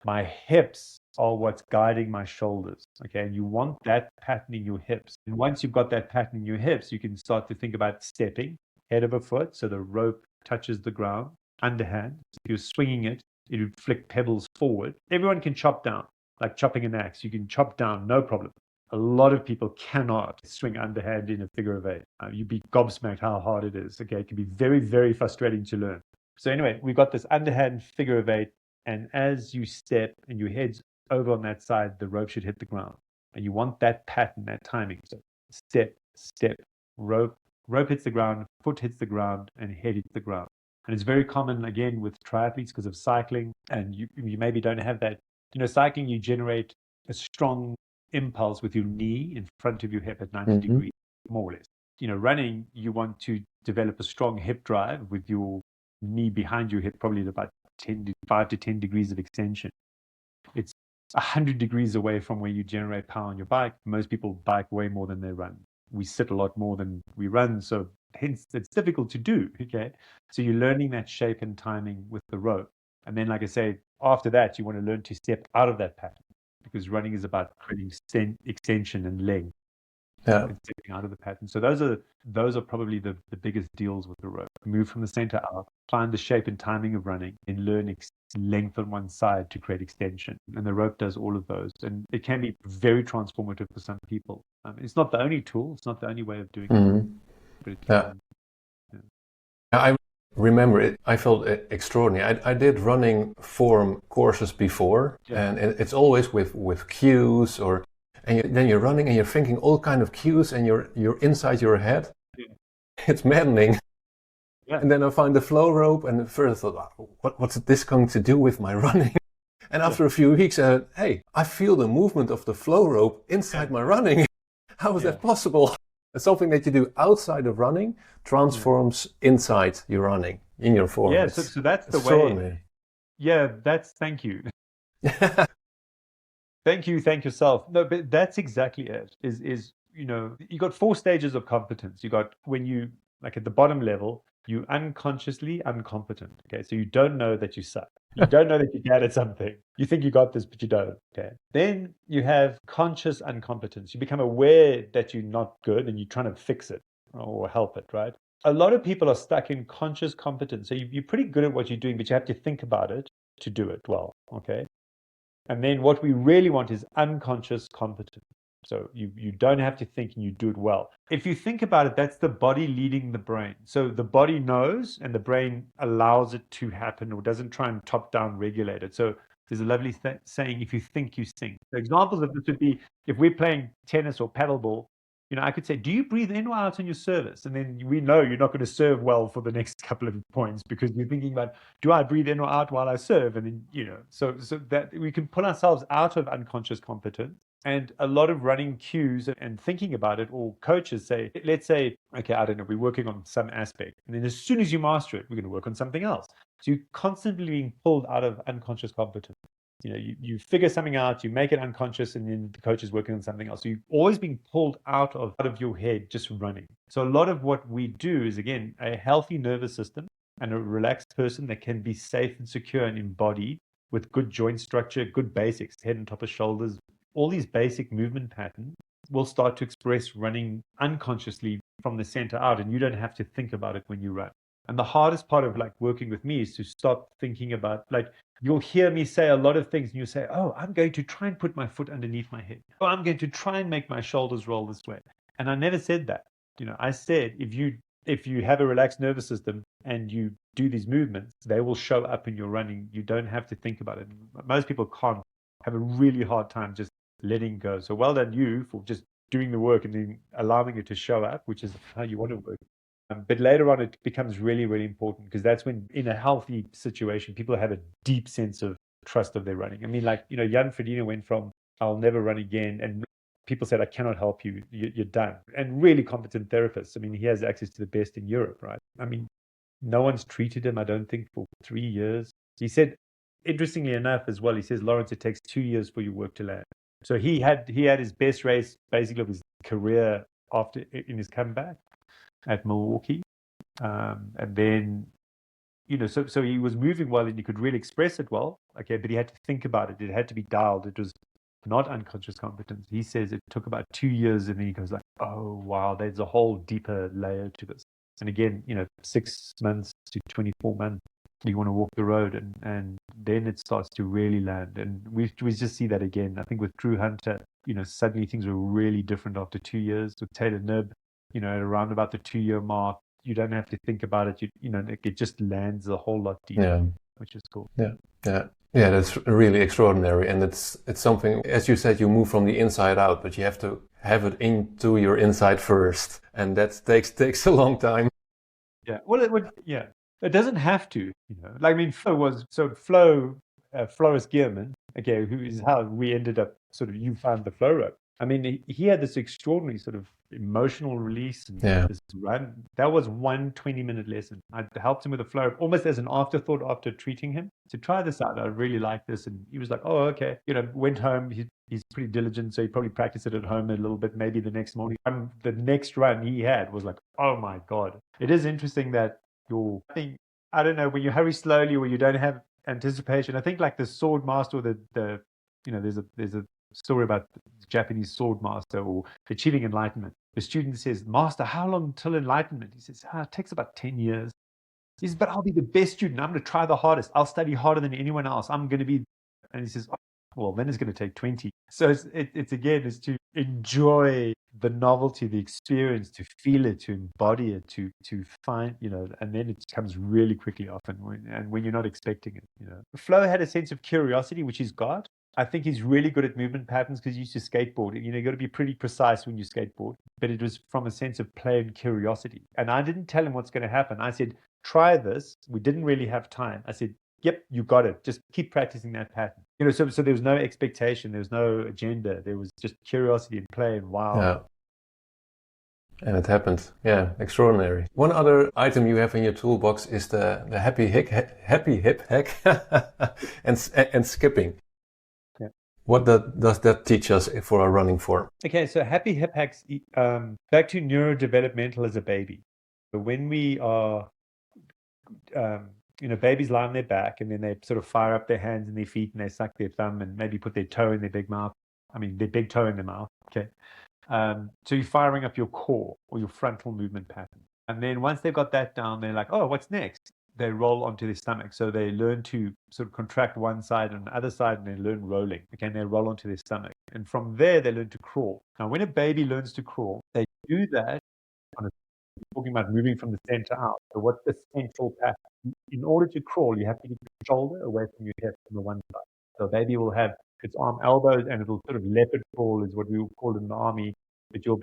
my hips are what's guiding my shoulders. Okay. And you want that pattern in your hips. And once you've got that pattern in your hips, you can start to think about stepping, head of a foot. So the rope touches the ground, underhand. If you're swinging it, it would flick pebbles forward. Everyone can chop down, like chopping an axe. You can chop down, no problem. A lot of people cannot swing underhand in a figure of 8. You'd be gobsmacked how hard it is. Okay. It can be very, very frustrating to learn. So anyway, we've got this underhand figure of 8. And as you step and your head's over on that side, the rope should hit the ground. And you want that pattern, that timing. So step, step, rope hits the ground, foot hits the ground, and head hits the ground. And it's very common, again, with triathletes because of cycling. And you maybe don't have that. Cycling, you generate a strong impulse with your knee in front of your hip at 90 degrees, more or less. Running, you want to develop a strong hip drive with your knee behind your hip, probably at about 5 to 10 degrees of extension. It's 100 degrees away from where you generate power on your bike. Most people bike way more than they run. We sit a lot more than we run, so hence it's difficult to do. Okay, so you're learning that shape and timing with the rope, and then, like I say, after that, you want to learn to step out of that pattern because running is about creating extension and length. Yeah. And stepping out of the pattern. So those are probably the biggest deals with the rope. Move from the center out, find the shape and timing of running, and learn length on one side to create extension. And the rope does all of those. And it can be very transformative for some people. It's not the only tool. It's not the only way of doing it. But it can, I remember it. I felt extraordinary. I did running form courses before, and it's always with cues and then you're running and you're thinking all kind of cues and you're inside your head. Yeah. It's maddening. Yeah. And then I found the flow rope and first I thought, what's this going to do with my running? And after a few weeks, hey, I feel the movement of the flow rope inside my running. How is that possible? It's something that you do outside of running transforms inside your running, in your form. Yeah, so that's the way. Yeah, thank you. Thank yourself. No, but that's exactly it. You got 4 stages of competence. You got when you, like at the bottom level, you unconsciously incompetent. Okay, so you don't know that you suck. You don't know that you're bad at something. You think you got this, but you don't. Okay. Then you have conscious incompetence. You become aware that you're not good and you're trying to fix it or help it, right? A lot of people are stuck in conscious competence. So you're pretty good at what you're doing, but you have to think about it to do it well. Okay. And then what we really want is unconscious competence. So you don't have to think and you do it well. If you think about it, that's the body leading the brain. So the body knows and the brain allows it to happen or doesn't try and top-down regulate it. So there's a lovely saying, if you think, you sink. So examples of this would be if we're playing tennis or paddleball, I could say, do you breathe in or out on your service? And then we know you're not going to serve well for the next couple of points because you're thinking about, do I breathe in or out while I serve? And then, so that we can pull ourselves out of unconscious competence. And a lot of running cues and thinking about it, or coaches say, let's say, okay, I don't know, we're working on some aspect. And then as soon as you master it, we're going to work on something else. So you're constantly being pulled out of unconscious competence. You figure something out, you make it unconscious, and then the coach is working on something else. So you're always being pulled out of your head just running. So a lot of what we do is, again, a healthy nervous system and a relaxed person that can be safe and secure and embodied with good joint structure, good basics, head and top of shoulders, all these basic movement patterns will start to express running unconsciously from the center out, and you don't have to think about it when you run. And the hardest part of like working with me is to stop thinking about, like, you'll hear me say a lot of things and you say, oh, I'm going to try and put my foot underneath my head. Oh, I'm going to try and make my shoulders roll this way. And I never said that. I said, if you have a relaxed nervous system and you do these movements, they will show up in your running. You don't have to think about it. Most people can't, have a really hard time just letting go. So well done you for just doing the work and then allowing it to show up, which is how you want to work. But later on, it becomes really, really important, because that's when, in a healthy situation, people have a deep sense of trust of their running. I mean, like, Jan Frodeno went from, I'll never run again, and people said, I cannot help you, you're done. And really competent therapists. I mean, he has access to the best in Europe, right? I mean, no one's treated him, I don't think, for 3 years. He said, interestingly enough as well, he says, Lawrence, it takes 2 years for your work to land. So he had his best race basically of his career in his comeback at Milwaukee. And then, so he was moving well and he could really express it well. Okay, but he had to think about it. It had to be dialed. It was not unconscious competence. He says it took about 2 years, and then he goes like, oh, wow, there's a whole deeper layer to this. And again, 6 months to 24 months, you want to walk the road, and then it starts to really land. And we just see that again. I think with Drew Hunter, suddenly things were really different after 2 years. With Taylor Knibb, at around about the 2-year mark, you don't have to think about it. It just lands a whole lot deeper, which is cool. Yeah, that's really extraordinary. And it's something, as you said, you move from the inside out, but you have to have it into your inside first. And that takes a long time. Yeah, well, it doesn't have to, Like, I mean, Floris Gearman, okay, who is how we ended up you found the flow rope. I mean, he had this extraordinary sort of emotional release and this run. That was one 20-minute lesson. I helped him with the flow rope almost as an afterthought after treating him to try this out. I really like this. And he was like, oh, okay. Went home. He's pretty diligent, so he probably practiced it at home a little bit, maybe the next morning. The next run he had was like, oh my God. It is interesting that I don't know, when you hurry slowly or you don't have anticipation. I think like the sword master, or there's a story about the Japanese sword master or achieving enlightenment. The student says, Master, how long till enlightenment? He says, it takes about 10 years. He says, but I'll be the best student. I'm going to try the hardest. I'll study harder than anyone else. I'm going to be. And he says, well, then it's going to take 20. So it's to enjoy the novelty, the experience, to feel it, to embody it, to find, and then it comes really quickly often when you're not expecting it. Flo had a sense of curiosity, which he's got. I think he's really good at movement patterns because he used to skateboard. You got to be pretty precise when you skateboard, but it was from a sense of play and curiosity. And I didn't tell him what's going to happen. I said, try this. We didn't really have time. I said, yep, you got it. Just keep practicing that pattern. So there was no expectation. There was no agenda. There was just curiosity and play and wow. Yeah. And it happened. Yeah, extraordinary. One other item you have in your toolbox is the happy hip hack and skipping. Yeah. What does that teach us for our running form? Okay, so happy hip hacks, back to neurodevelopmental as a baby. So when we are, babies lie on their back and then they sort of fire up their hands and their feet and they suck their thumb and maybe put their toe in their big mouth. Their big toe in their mouth. Okay. So you're firing up your core or your frontal movement pattern. And then once they've got that down, they're like, oh, what's next? They roll onto their stomach. So they learn to sort of contract one side and the other side, and they learn rolling. Okay, and they roll onto their stomach. And from there, they learn to crawl. Now, when a baby learns to crawl, they do that talking about moving from the center out. So what's the central pattern? In order to crawl, you have to get your shoulder away from your hip from the one side. So baby will have its arm elbows and it'll sort of leopard crawl is what we would call it in the army. But you'll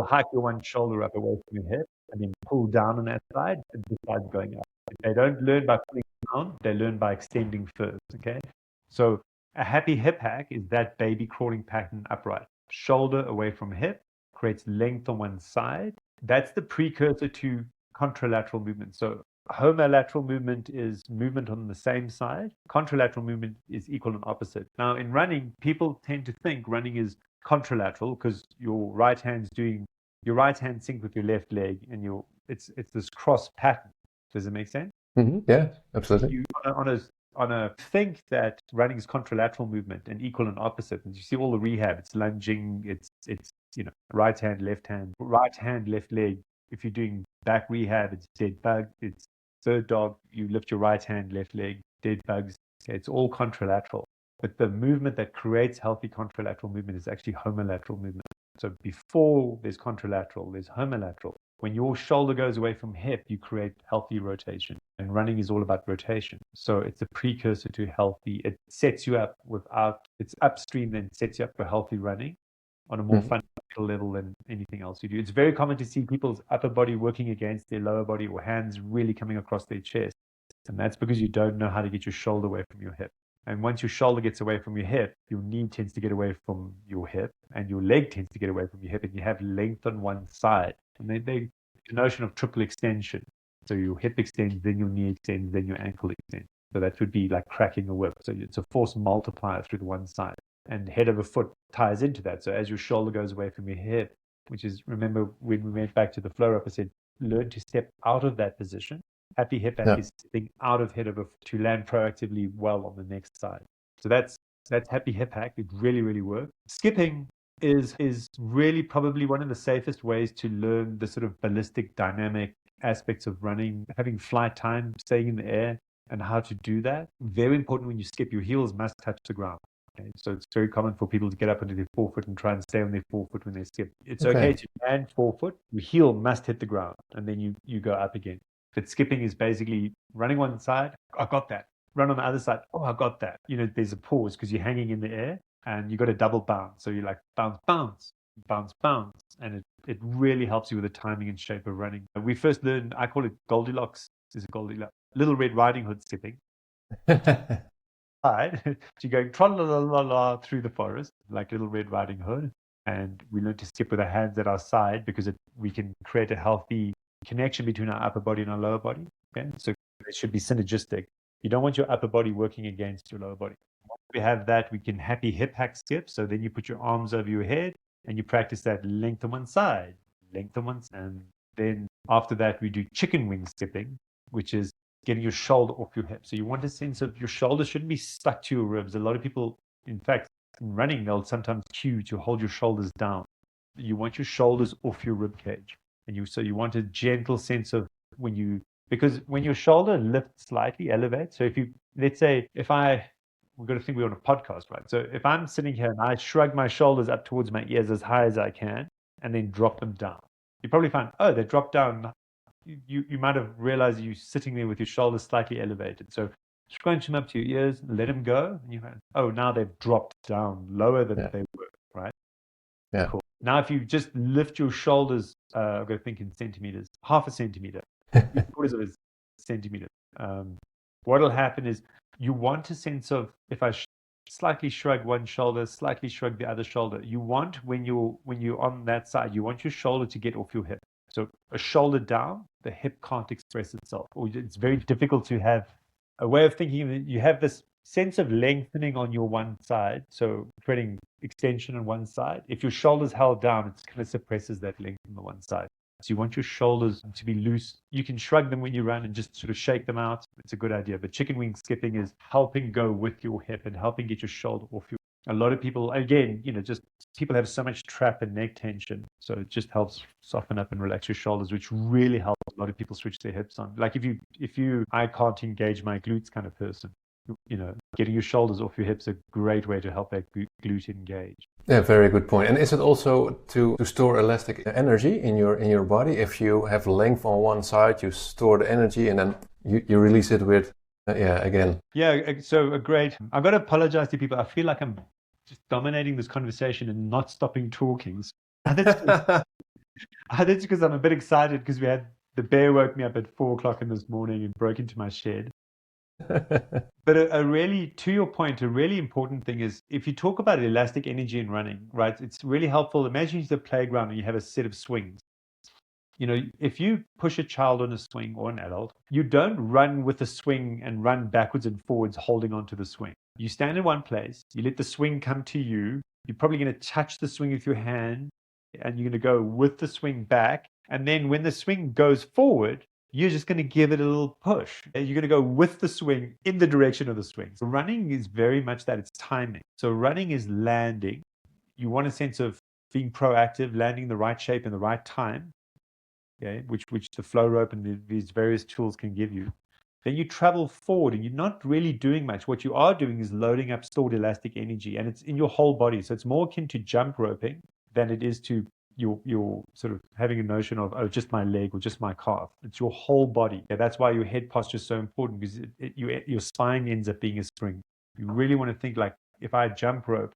hike your one shoulder up away from your hip and then pull down on that side and the side's going up. They don't learn by pulling down, they learn by extending first. Okay. So a happy hip hack is that baby crawling pattern upright. Shoulder away from hip, creates length on one side. That's the precursor to contralateral movement. So homolateral movement is movement on the same side. Contralateral movement is equal and opposite. Now, in running, people tend to think running is contralateral because your right hand sync with your left leg, and it's this cross pattern. Does it make sense? Mm-hmm. Yeah, absolutely. On a think that running is contralateral movement and equal and opposite. And you see all the rehab, it's lunging, it's right hand, left leg. If you're doing back rehab, it's dead bug, it's third dog, you lift your right hand, left leg, dead bugs. Okay, it's all contralateral. But the movement that creates healthy contralateral movement is actually homolateral movement. So before there's contralateral, there's homolateral. When your shoulder goes away from hip, you create healthy rotation. And running is all about rotation. So it's a precursor to healthy. It sets you up it's upstream, then sets you up for healthy running on a more fundamental level than anything else you do. It's very common to see people's upper body working against their lower body or hands really coming across their chest. And that's because you don't know how to get your shoulder away from your hip. And once your shoulder gets away from your hip, your knee tends to get away from your hip, and your leg tends to get away from your hip, and you have length on one side. And the notion of triple extension. So your hip extends, then your knee extends, then your ankle extends. So that would be like cracking a whip. So it's a force multiplier through the one side. And head over foot ties into that. So as your shoulder goes away from your hip, which is, remember when we went back to the flow up, I said, learn to step out of that position. Happy hip hack is stepping out of head over foot to land proactively well on the next side. So that's happy hip hack. It really, really works. Skipping is really probably one of the safest ways to learn the sort of ballistic dynamic aspects of running, having flight time, staying in the air, and how to do that. Very important when you skip, your heels must touch the ground. Okay? So it's very common for people to get up onto their forefoot and try and stay on their forefoot when they skip. It's okay to land forefoot. Your heel must hit the ground, and then you go up again. But skipping is basically running one side, I got that. Run on the other side, oh, I got that. There's a pause because you're hanging in the air and you got a double bounce. So you're like bounce, bounce, bounce, bounce. And it really helps you with the timing and shape of running. We first learned, I call it Goldilocks. Little Red Riding Hood skipping. So you're going tra-la-la-la-la through the forest like Little Red Riding Hood. And we learn to skip with our hands at our side because we can create a healthy connection between our upper body and our lower body. Okay? So it should be synergistic. You don't want your upper body working against your lower body. Once we have that, we can happy hip hack skip. So then you put your arms over your head and you practice that length on one side, length on one side. And then after that, we do chicken wing skipping, which is getting your shoulder off your hip. So you want a sense of your shoulder shouldn't be stuck to your ribs. A lot of people, in fact, in running, they'll sometimes cue to hold your shoulders down. You want your shoulders off your rib cage. So you want a gentle sense of because when your shoulder lifts slightly, elevates. So let's say we've got to think we're on a podcast, right? So if I'm sitting here and I shrug my shoulders up towards my ears as high as I can and then drop them down, you probably find, oh, they dropped down. You might have realized you're sitting there with your shoulders slightly elevated. So scrunch them up to your ears, let them go. And you find, oh, now they've dropped down lower than they were, right? Yeah. Cool. Now, if you just lift your shoulders, I've got to think in centimeters, half a centimeter, 3/4 of a centimeter. What will happen is you want a sense of, if I slightly shrug one shoulder, slightly shrug the other shoulder, you want when you're on that side, you want your shoulder to get off your hip. So a shoulder down, the hip can't express itself, or it's very difficult to have a way of thinking that you have this sense of lengthening on your one side, so creating extension on one side. If your shoulder's held down, it kind of suppresses that length on the one side. So you want your shoulders to be loose. You can shrug them when you run and just sort of shake them out. It's a good idea. But chicken wing skipping is helping go with your hip and helping get your shoulder off your. A lot of people, again, just people have so much trap and neck tension. So it just helps soften up and relax your shoulders, which really helps a lot of people switch their hips on. Like I can't engage my glutes kind of person. Getting your shoulders off your hips is a great way to help that glute engage. Yeah, very good point. And is it also to store elastic energy in your body? If you have length on one side, you store the energy and then you release it with, again. Yeah, so a great. I've got to apologize to people. I feel like I'm just dominating this conversation and not stopping talking. That's because I'm a bit excited because the bear woke me up at 4:00 this morning and broke into my shed. But to your point, a really important thing is if you talk about elastic energy in running, right? It's really helpful. Imagine you're at the playground and you have a set of swings. If you push a child on a swing or an adult, you don't run with the swing and run backwards and forwards holding onto the swing. You stand in one place, you let the swing come to you. You're probably going to touch the swing with your hand and you're going to go with the swing back. And then when the swing goes forward, you're just going to give it a little push. You're going to go with the swing in the direction of the swing. So running is very much that. It's timing. So running is landing. You want a sense of being proactive, landing the right shape in the right time, okay, which the flow rope and these various tools can give you. Then you travel forward and you're not really doing much. What you are doing is loading up stored elastic energy, and it's in your whole body. So it's more akin to jump roping than it is to your sort of having a notion of, oh, just my leg or just my calf. It's your whole body. Yeah, that's why your head posture is so important, because your spine ends up being a spring. You really want to think like, if I jump rope,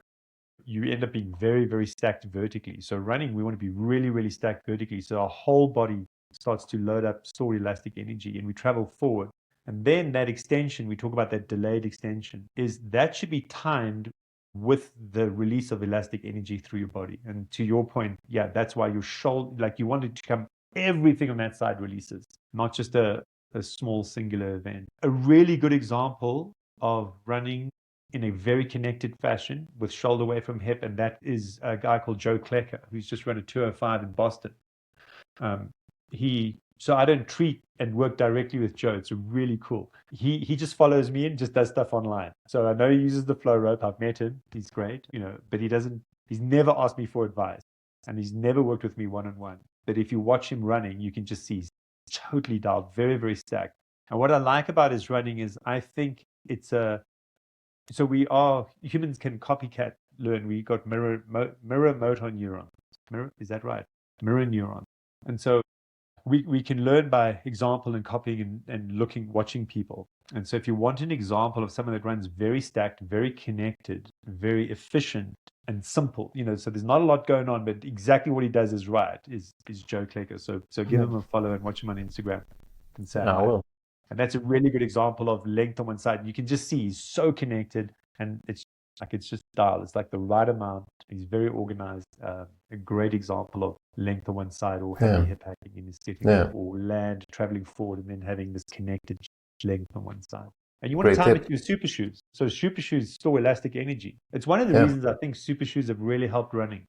you end up being very, very stacked vertically. So running, we want to be really, really stacked vertically. So our whole body starts to load up stored elastic energy and we travel forward. And then that extension, we talk about that delayed extension, is that should be timed with the release of elastic energy through your body. And to your point, yeah, that's why your shoulder, like you want it to come, everything on that side releases, not just a small singular event. A really good example of running in a very connected fashion with shoulder away from hip, and that is a guy called Joe Klecker, who's just run a 205 in Boston. So I don't treat and work directly with Joe. It's really cool. He just follows me and just does stuff online. So I know he uses the flow rope. I've met him. He's great, but he's never asked me for advice, and he's never worked with me one-on-one. But if you watch him running, you can just see he's totally dialed, very, very stacked. And what I like about his running is I think so humans can copycat learn. We got mirror motor neurons. Is that right? Mirror neurons. And so we can learn by example and copying and watching people. And so if you want an example of someone that runs very stacked, very connected, very efficient and simple, so there's not a lot going on, but exactly what he does is right, is Joe Klecker. So give him a follow and watch him on Instagram and say I will. And that's a really good example of length on one side. You can just see he's so connected, and it's just dialed. It's like the right amount. He's very organized. A great example of length on one side, or heavy hip hacking in his setting, or land traveling forward and then having this connected length on one side. And you want to time it to your super shoes. So super shoes store elastic energy. It's one of the reasons I think super shoes have really helped running,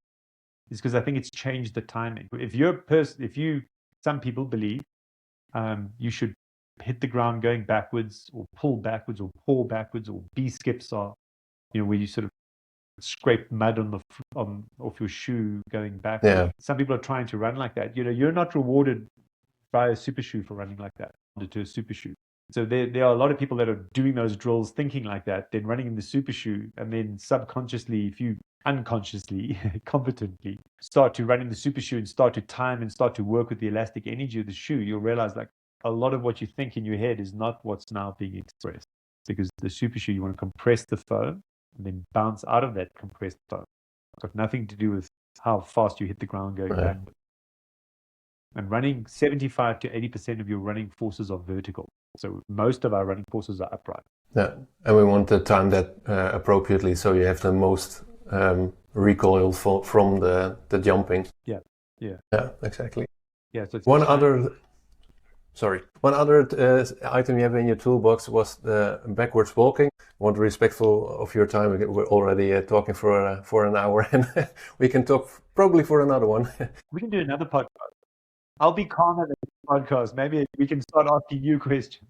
is because I think it's changed the timing. Some people believe you should hit the ground going backwards or pull backwards or pull backwards, or B skips are, where you sort of scrape mud off your shoe going backwards. Yeah. Some people are trying to run like that. You're not rewarded by a super shoe for running like that, to a super shoe. So there are a lot of people that are doing those drills thinking like that, then running in the super shoe, and then subconsciously, if you unconsciously, competently start to run in the super shoe and start to time and start to work with the elastic energy of the shoe, you'll realize like a lot of what you think in your head is not what's now being expressed. Because the super shoe, you want to compress the foam and then bounce out of that compressed foam. It's got nothing to do with how fast you hit the ground going backwards. And running, 75 to 80% of your running forces are vertical. So most of our running forces are upright. Yeah, and we want to time that appropriately, so you have the most recoil from the jumping. Yeah, exactly. Yeah, so it's one other item you have in your toolbox was the backwards walking. I want to be respectful of your time. We're already talking for an hour, and we can talk probably for another one. We can do another podcast. I'll be calmer than this podcast. Maybe we can start asking you questions.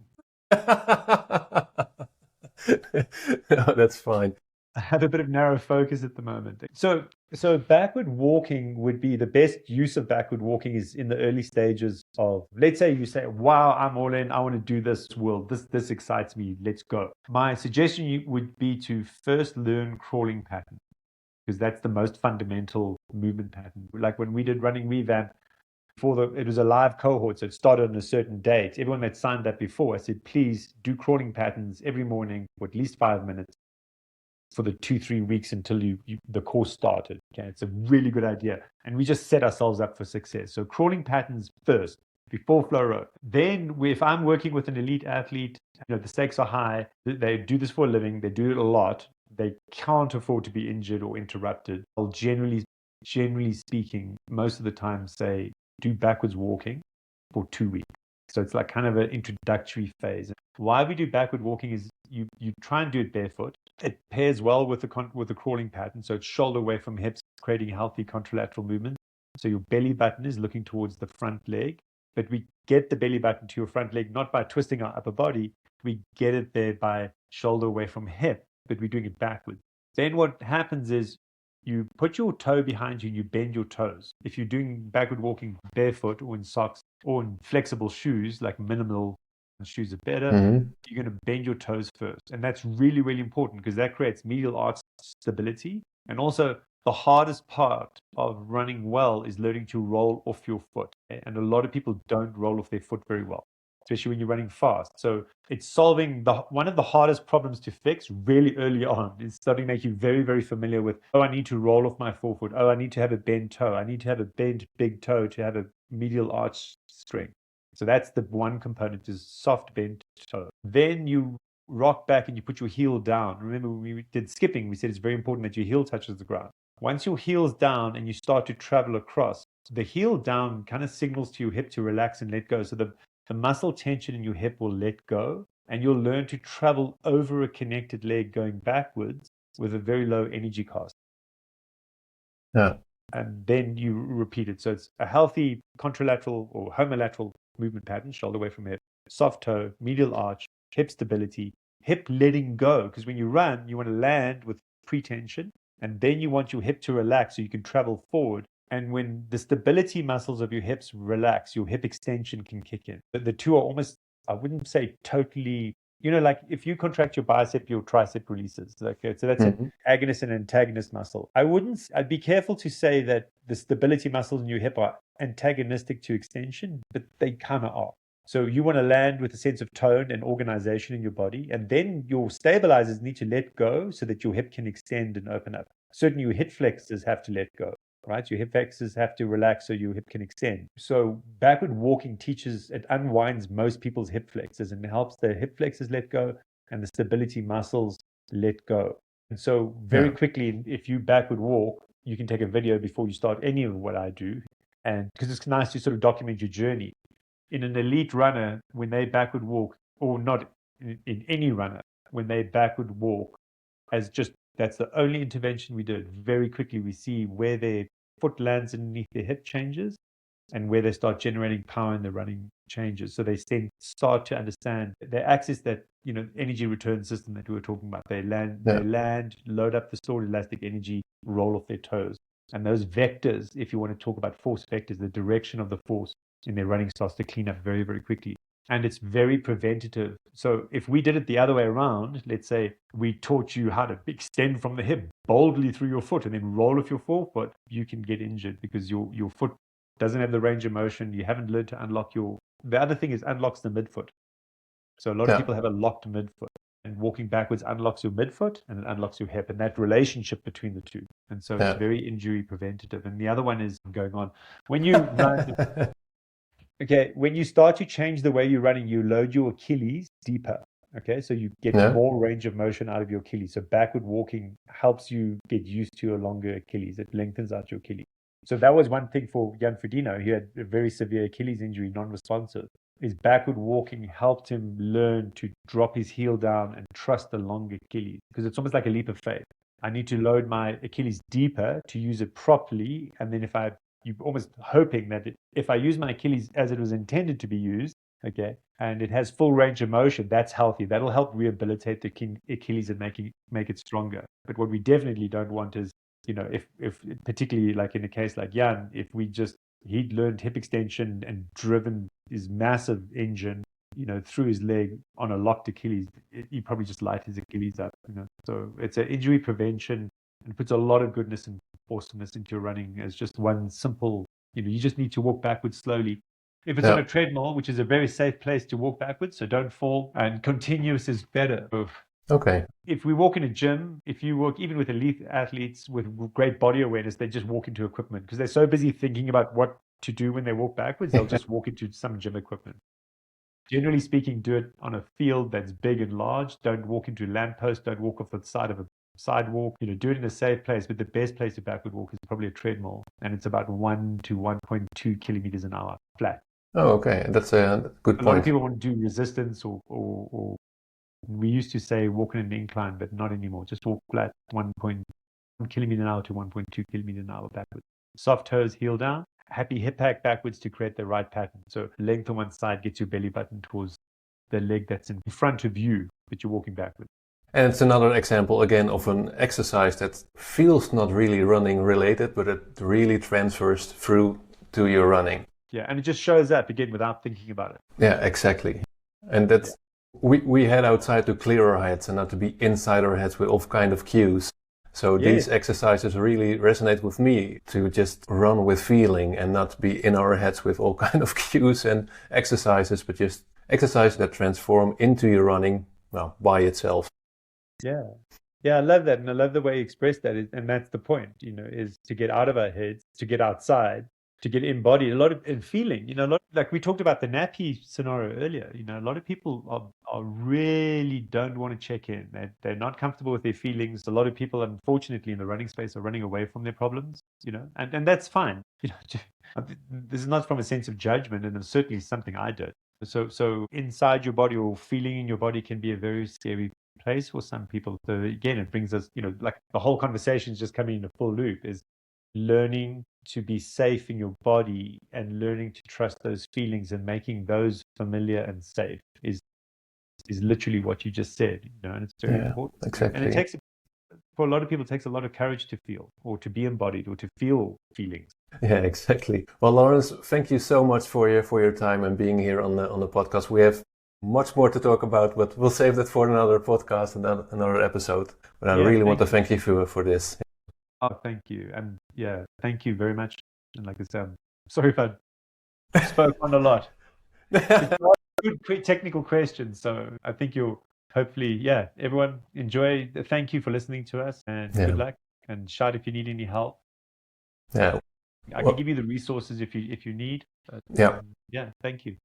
No, that's fine. I have a bit of narrow focus at the moment. So backward walking would be the best use of backward walking is in the early stages of, let's say you say, wow, I'm all in, I want to do this, this excites me, let's go. My suggestion would be to first learn crawling pattern, because that's the most fundamental movement pattern. Like when we did running revamp, it was a live cohort, so it started on a certain date. Everyone that signed up before, I said, please do crawling patterns every morning for at least 5 minutes for the 2-3 weeks until the course started. Okay, it's a really good idea. And we just set ourselves up for success. So crawling patterns first, before flow rope. Then if I'm working with an elite athlete, the stakes are high. They do this for a living. They do it a lot. They can't afford to be injured or interrupted. I'll generally speaking, most of the time say, do backwards walking for 2 weeks. So it's like kind of an introductory phase. Why we do backward walking is you try and do it barefoot. It pairs well with the crawling pattern. So it's shoulder away from hips, creating healthy contralateral movement. So your belly button is looking towards the front leg. but we get the belly button to your front leg not by twisting our upper body. We get it there by shoulder away from hip, but we're doing it backwards. Then what happens is you put your toe behind you and you bend your toes. If you're doing backward walking barefoot or in socks or in flexible shoes, like minimal shoes are better, you're going to bend your toes first. And that's really, really important because that creates medial arch stability. And also, the hardest part of running well is learning to roll off your foot. And a lot of people don't roll off their foot very well, especially when you're running fast. So it's solving one of the hardest problems to fix really early on. It's starting to make you very, very familiar with, oh, I need to roll off my forefoot. Oh, I need to have a bent toe. I need to have a bent big toe to have a medial arch strength. So that's the one component, is soft bent toe. Then you rock back and you put your heel down. Remember, when we did skipping, we said it's very important that your heel touches the ground. Once your heel's down and you start to travel across, the heel down kind of signals to your hip to relax and let go. So the muscle tension in your hip will let go, and you'll learn to travel over a connected leg going backwards with a very low energy cost. Yeah. And then you repeat it. So it's a healthy contralateral or homolateral movement pattern, shoulder away from hip, soft toe, medial arch, hip stability, hip letting go. Because when you run, you want to land with pre-tension, and then you want your hip to relax so you can travel forward. And when the stability muscles of your hips relax, your hip extension can kick in. But the two are almost, I wouldn't say totally, like if you contract your bicep, your tricep releases. Okay, so that's an agonist and antagonist muscle. I'd be careful to say that the stability muscles in your hip are antagonistic to extension, but they kind of are. So you want to land with a sense of tone and organization in your body, and then your stabilizers need to let go so that your hip can extend and open up. Certainly your hip flexors have to let go, right? Your hip flexors have to relax so your hip can extend. So backward walking it unwinds most people's hip flexors and helps the hip flexors let go and the stability muscles let go. And so very quickly, if you backward walk, you can take a video before you start any of what I do. And because it's nice to sort of document your journey. In an elite runner, when they backward walk, or not in any runner, when they backward walk, that's the only intervention we did. Very quickly, we see where their foot lands underneath their hip changes and where they start generating power in the running changes. So they start to understand, they access that, energy return system that we were talking about. They land, load up the stored elastic energy, roll off their toes. And those vectors, if you want to talk about force vectors, the direction of the force in their running starts to clean up very, very quickly. And it's very preventative. So if we did it the other way around, let's say we taught you how to extend from the hip boldly through your foot and then roll off your forefoot, you can get injured because your foot doesn't have the range of motion. You haven't learned to unlock the other thing is unlocks the midfoot. So a lot of people have a locked midfoot, and walking backwards unlocks your midfoot and it unlocks your hip, and that relationship between the two. And so it's very injury preventative. And the other one is going on when you run. Okay, when you start to change the way you're running, you load your Achilles deeper. Okay, so you get more range of motion out of your Achilles. So backward walking helps you get used to a longer Achilles. It lengthens out your Achilles. So that was one thing for Jan Frodeno. He had a very severe Achilles injury, non-responsive. His backward walking helped him learn to drop his heel down and trust the long Achilles, because it's almost like a leap of faith. I need to load my Achilles deeper to use it properly, and then you're almost hoping that if I use my Achilles as it was intended to be used, okay, and it has full range of motion, that's healthy. That'll help rehabilitate the Achilles and make it stronger. But what we definitely don't want is, if particularly like in a case like Jan, if he'd learned hip extension and driven his massive engine, through his leg on a locked Achilles, he probably just light his Achilles up. So it's an injury prevention and puts a lot of goodness and awesomeness into your running as just one simple, you just need to walk backwards slowly. If it's on a treadmill, which is a very safe place to walk backwards, so don't fall, and continuous is better. Okay. If we walk in a gym, if you work even with elite athletes with great body awareness, they just walk into equipment because they're so busy thinking about what to do when they walk backwards, they'll just walk into some gym equipment. Generally speaking, do it on a field that's big and large. Don't walk into a lamppost. Don't walk off the side of a sidewalk. Do it in a safe place. But the best place to backward walk is probably a treadmill, and it's about 1 to 1.2 kilometers an hour flat. Oh, okay. That's a good point. A lot of people want to do resistance or we used to say walk in an incline, but not anymore. Just walk flat, 1.1 kilometer an hour to 1.2 kilometer an hour backwards. Soft toes, heel down. happy hip hack backwards to create the right pattern. So leg to one side gets your belly button towards the leg that's in front of you, but you're walking backwards. And it's another example again of an exercise that feels not really running related, but it really transfers through to your running. Yeah, and it just shows up again without thinking about it. Yeah, exactly. And that's we head outside to clear our heads and not to be inside our heads with all kind of cues. So these exercises really resonate with me, to just run with feeling and not be in our heads with all kind of cues and exercises, but just exercises that transform into your running, well, by itself. Yeah. Yeah, I love that. And I love the way you express that. And that's the point, is to get out of our heads, to get outside, to get embodied. A lot of and feeling, like we talked about the nappy scenario earlier, a lot of people are really don't want to check in. They're not comfortable with their feelings. A lot of people, unfortunately, in the running space are running away from their problems, and that's fine. This is not from a sense of judgment, and it's certainly something I did. So inside your body, or feeling in your body, can be a very scary place for some people. So again, it brings us, like the whole conversation is just coming in a full loop, is learning to be safe in your body and learning to trust those feelings and making those familiar and safe is literally what you just said, and it's very important. Exactly. And it takes, for a lot of people, it takes a lot of courage to feel, or to be embodied, or to feel feelings. Yeah, exactly. Well, Lawrence, thank you so much for your time and being here on the podcast. We have much more to talk about, but we'll save that for another podcast and another episode. But I really want to thank you for this. Oh, thank you. And thank you very much. And like I said, I'm sorry if I spoke on a lot. It's not a good technical question. So I think you'll hopefully, everyone enjoy. Thank you for listening to us, and good luck. And shout if you need any help. Yeah. I can give you the resources if you need. But, thank you.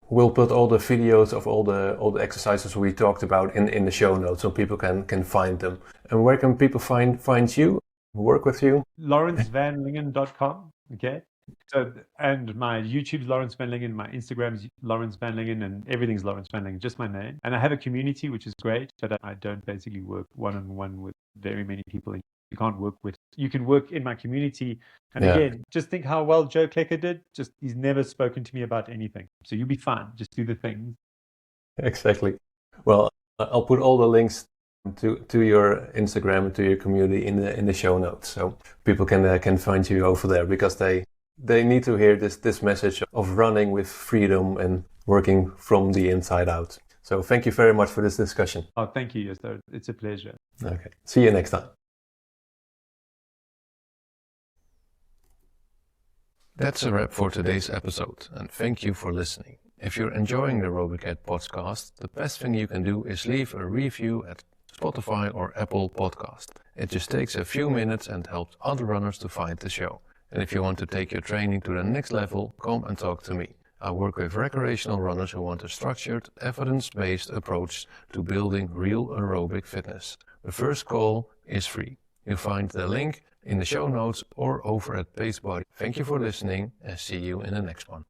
We'll put all the videos of all the exercises we talked about in the show notes, so people can find them. And where can people find you, work with you? LawrenceVanLingen.com. Okay. So, and my YouTube's Lawrence Van Lingen, my Instagram's Lawrence Van Lingen, and everything's Lawrence Van Lingen, just my name. And I have a community, which is great, but I don't basically work one-on-one with very many people. You can't work with. You can work in my community. And again, just think how well Joe Klecker did. Just, he's never spoken to me about anything. So you'll be fine. Just do the things. Exactly. Well, I'll put all the links to your Instagram and to your community in the show notes, so people can find you over there, because they need to hear this message of running with freedom and working from the inside out. So thank you very much for this discussion. Oh, thank you, Esther. It's a pleasure. Okay. See you next time. That's a wrap for today's episode, and thank you for listening. If you're enjoying the Aerobic Ed podcast, the best thing you can do is leave a review at Spotify or Apple Podcast. It just takes a few minutes and helps other runners to find the show. And if you want to take your training to the next level, come and talk to me. I work with recreational runners who want a structured, evidence-based approach to building real aerobic fitness. The first call is free. You'll find the link in the show notes or over at Pacebody. Thank you for listening, and see you in the next one.